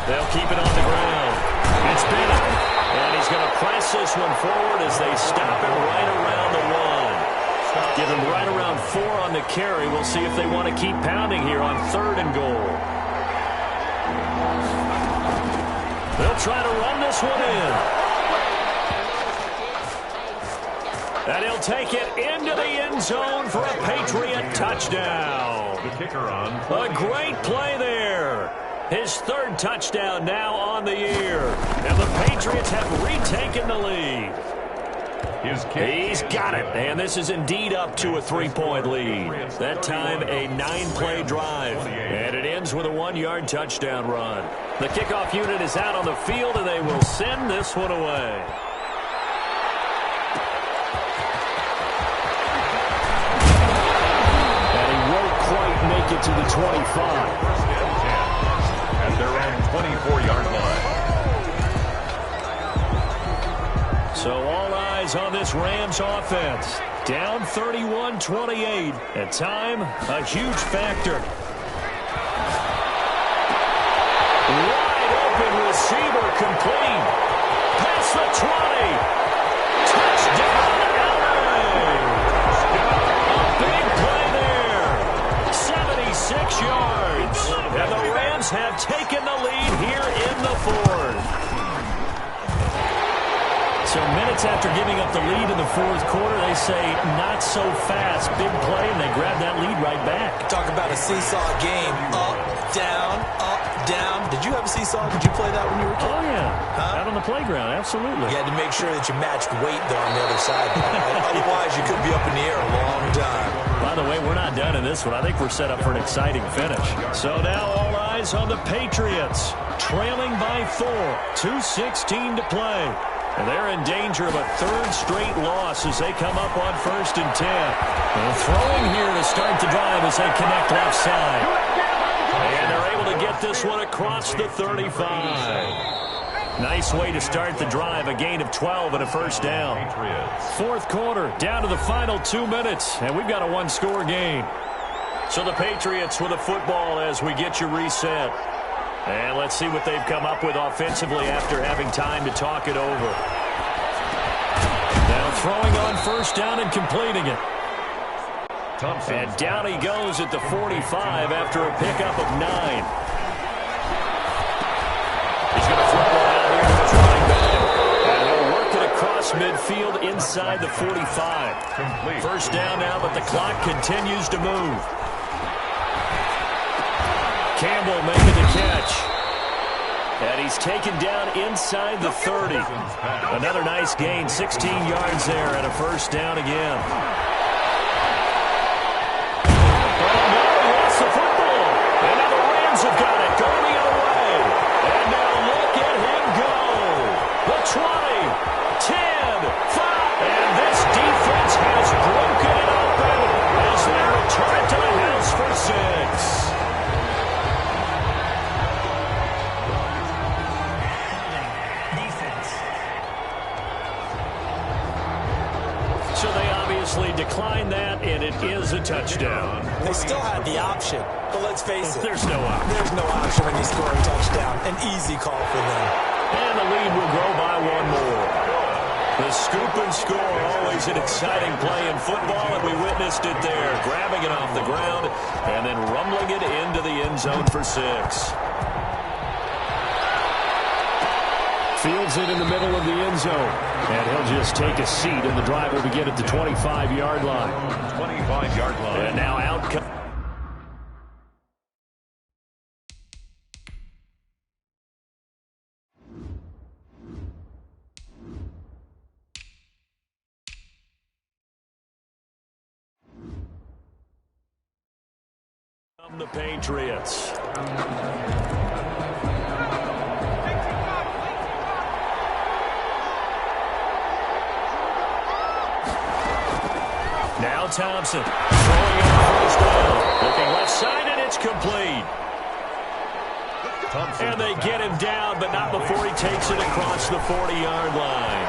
They'll keep it on the ground. It's Bennett. And he's going to press this one forward as they stop him right around the 1. Give him right around 4 on the carry. We'll see if they want to keep pounding here on 3rd and goal. They'll try to run this one in. And he'll take it into the end zone for a Patriot touchdown. The kicker on. A great play there. His third touchdown now on the year. And the Patriots have retaken the lead. He's got it, and this is indeed up to a 3-point lead. That time, a 9-play drive, and it ends with a 1-yard touchdown run. The kickoff unit is out on the field, and they will send this one away. And he won't quite make it to the 25. At their own 24-yard line. So all eyes on this Rams offense. Down 31-28. At time, a huge factor. Wide open receiver complete. Past the 20. Touchdown, LA. A big play there. 76 yards. And the Rams have taken the lead here in the fourth. So minutes after giving up the lead in the fourth quarter, they say not so fast. Big play, and they grab that lead right back. Talk about a seesaw game. Up, down, up, down. Did you have a seesaw? Did you play that when you were a kid? Oh, yeah. Out on the playground, absolutely. You had to make sure that you matched weight, though, on the other side. Right? Otherwise, you could be up in the air a long time. By the way, we're not done in this one. I think we're set up for an exciting finish. So now all eyes on the Patriots, trailing by 4, 2:16 to play. And they're in danger of a third straight loss as they come up on 1st and 10. And throwing here to start the drive as they connect left side. And they're able to get this one across the 35. Nice way to start the drive, a gain of 12 and a first down. Fourth quarter, down to the final 2 minutes, and we've got a one-score game. So the Patriots with the football as we get you reset. And let's see what they've come up with offensively after having time to talk it over. Now throwing on first down and completing it. And down he goes at the 45 after a pickup of 9. He's going to throw it out here to his running back. And he'll work it across midfield inside the 45. First down now, but the clock continues to move. Campbell making the catch. And he's taken down inside the 30. Another nice gain, 16 yards there and a first down again. Oh, no, he lost the football. And now the Rams have got it, going the other way. And now look at him go. The 20, 10, 5. And this defense has broken it open as they return to the house for 6. Decline that, and it is a touchdown. They still had the option, but let's face it. There's no option. There's no option when you score a touchdown. An easy call for them. And the lead will grow by 1 more. The scoop and score, always an exciting play in football, and we witnessed it there. Grabbing it off the ground and then rumbling it into the end zone for 6. Fields it in the middle of the end zone. And he'll just take a seat, and the drive will begin at the 25-yard line. 25-yard line. And now out comes. The Patriots. Now Thompson throwing in first down. Looking left side, and it's complete. And they get him down, but not before he takes it across the 40-yard line.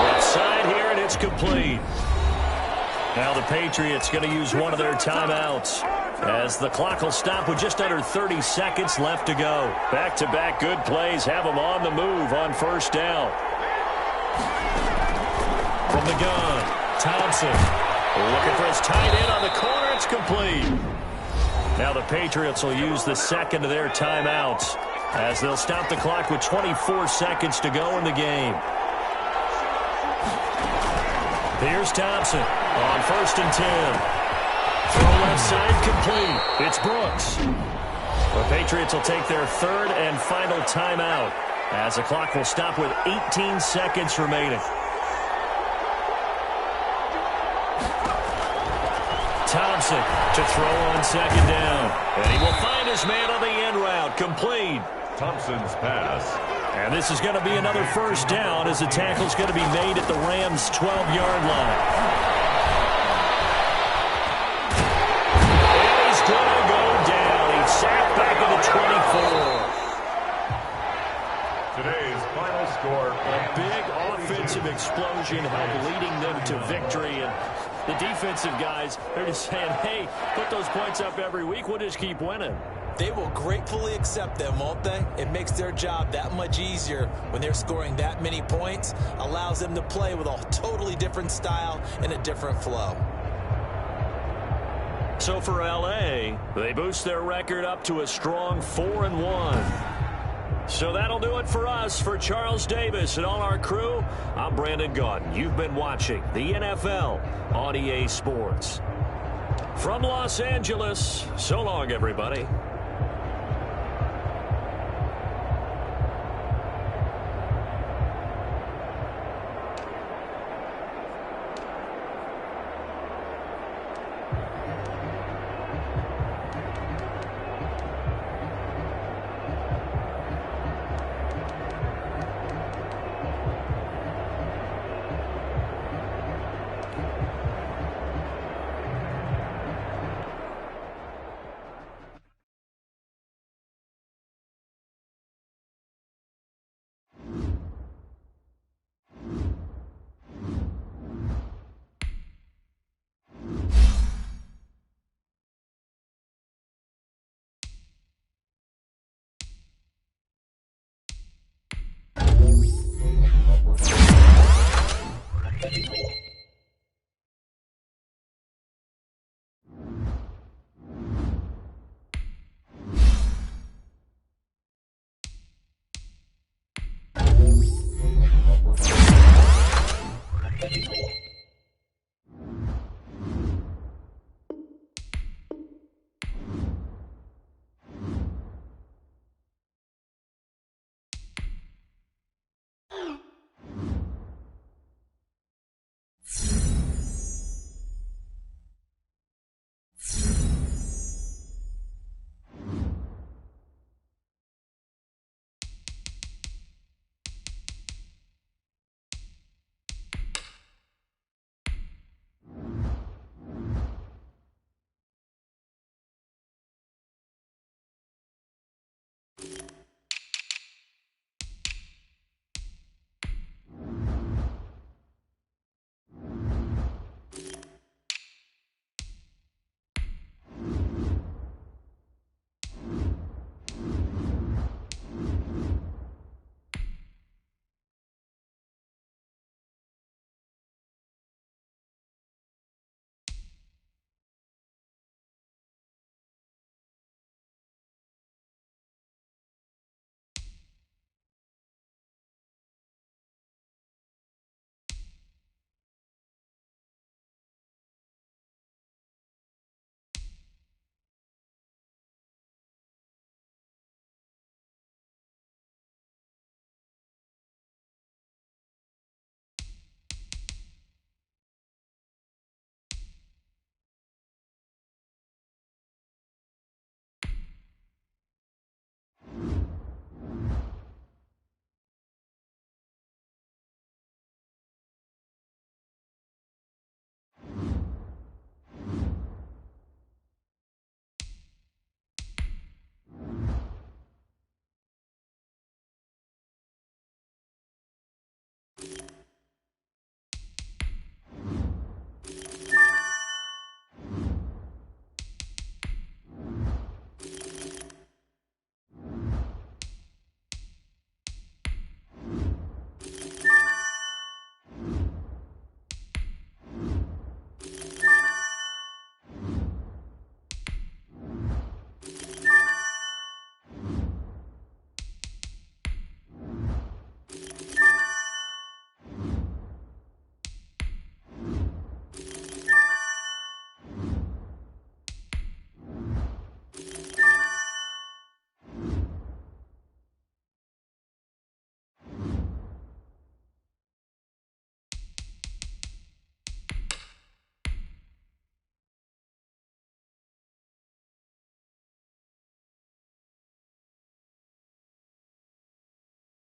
Left side here, and it's complete. Now the Patriots going to use one of their timeouts as the clock will stop with just under 30 seconds left to go. Back-to-back good plays have them on the move on first down. From the gun, Thompson looking for his tight end on the corner. It's complete. Now the Patriots will use the second of their timeouts as they'll stop the clock with 24 seconds to go in the game. Here's Thompson on 1st and 10. Throw left side complete. It's Brooks. The Patriots will take their 3rd and final timeout as the clock will stop with 18 seconds remaining. Thompson to throw on 2nd down. And he will find his man on the end route. Complete. Thompson's pass. And this is going to be another 1st down as the tackle's going to be made at the Rams' 12-yard line. And he's going to go down. He's sacked back at the 24. Today's final score. A big offensive explosion helped leading them to victory. And the defensive guys, they're just saying, hey, put those points up every week. We'll just keep winning. They will gratefully accept them, won't they? It makes their job that much easier when they're scoring that many points. Allows them to play with a totally different style and a different flow. So for L.A., they boost their record up to a strong 4-1. So that'll do it for us. For Charles Davis and all our crew, I'm Brandon Gaudin. You've been watching the NFL on EA Sports. From Los Angeles, so long, everybody.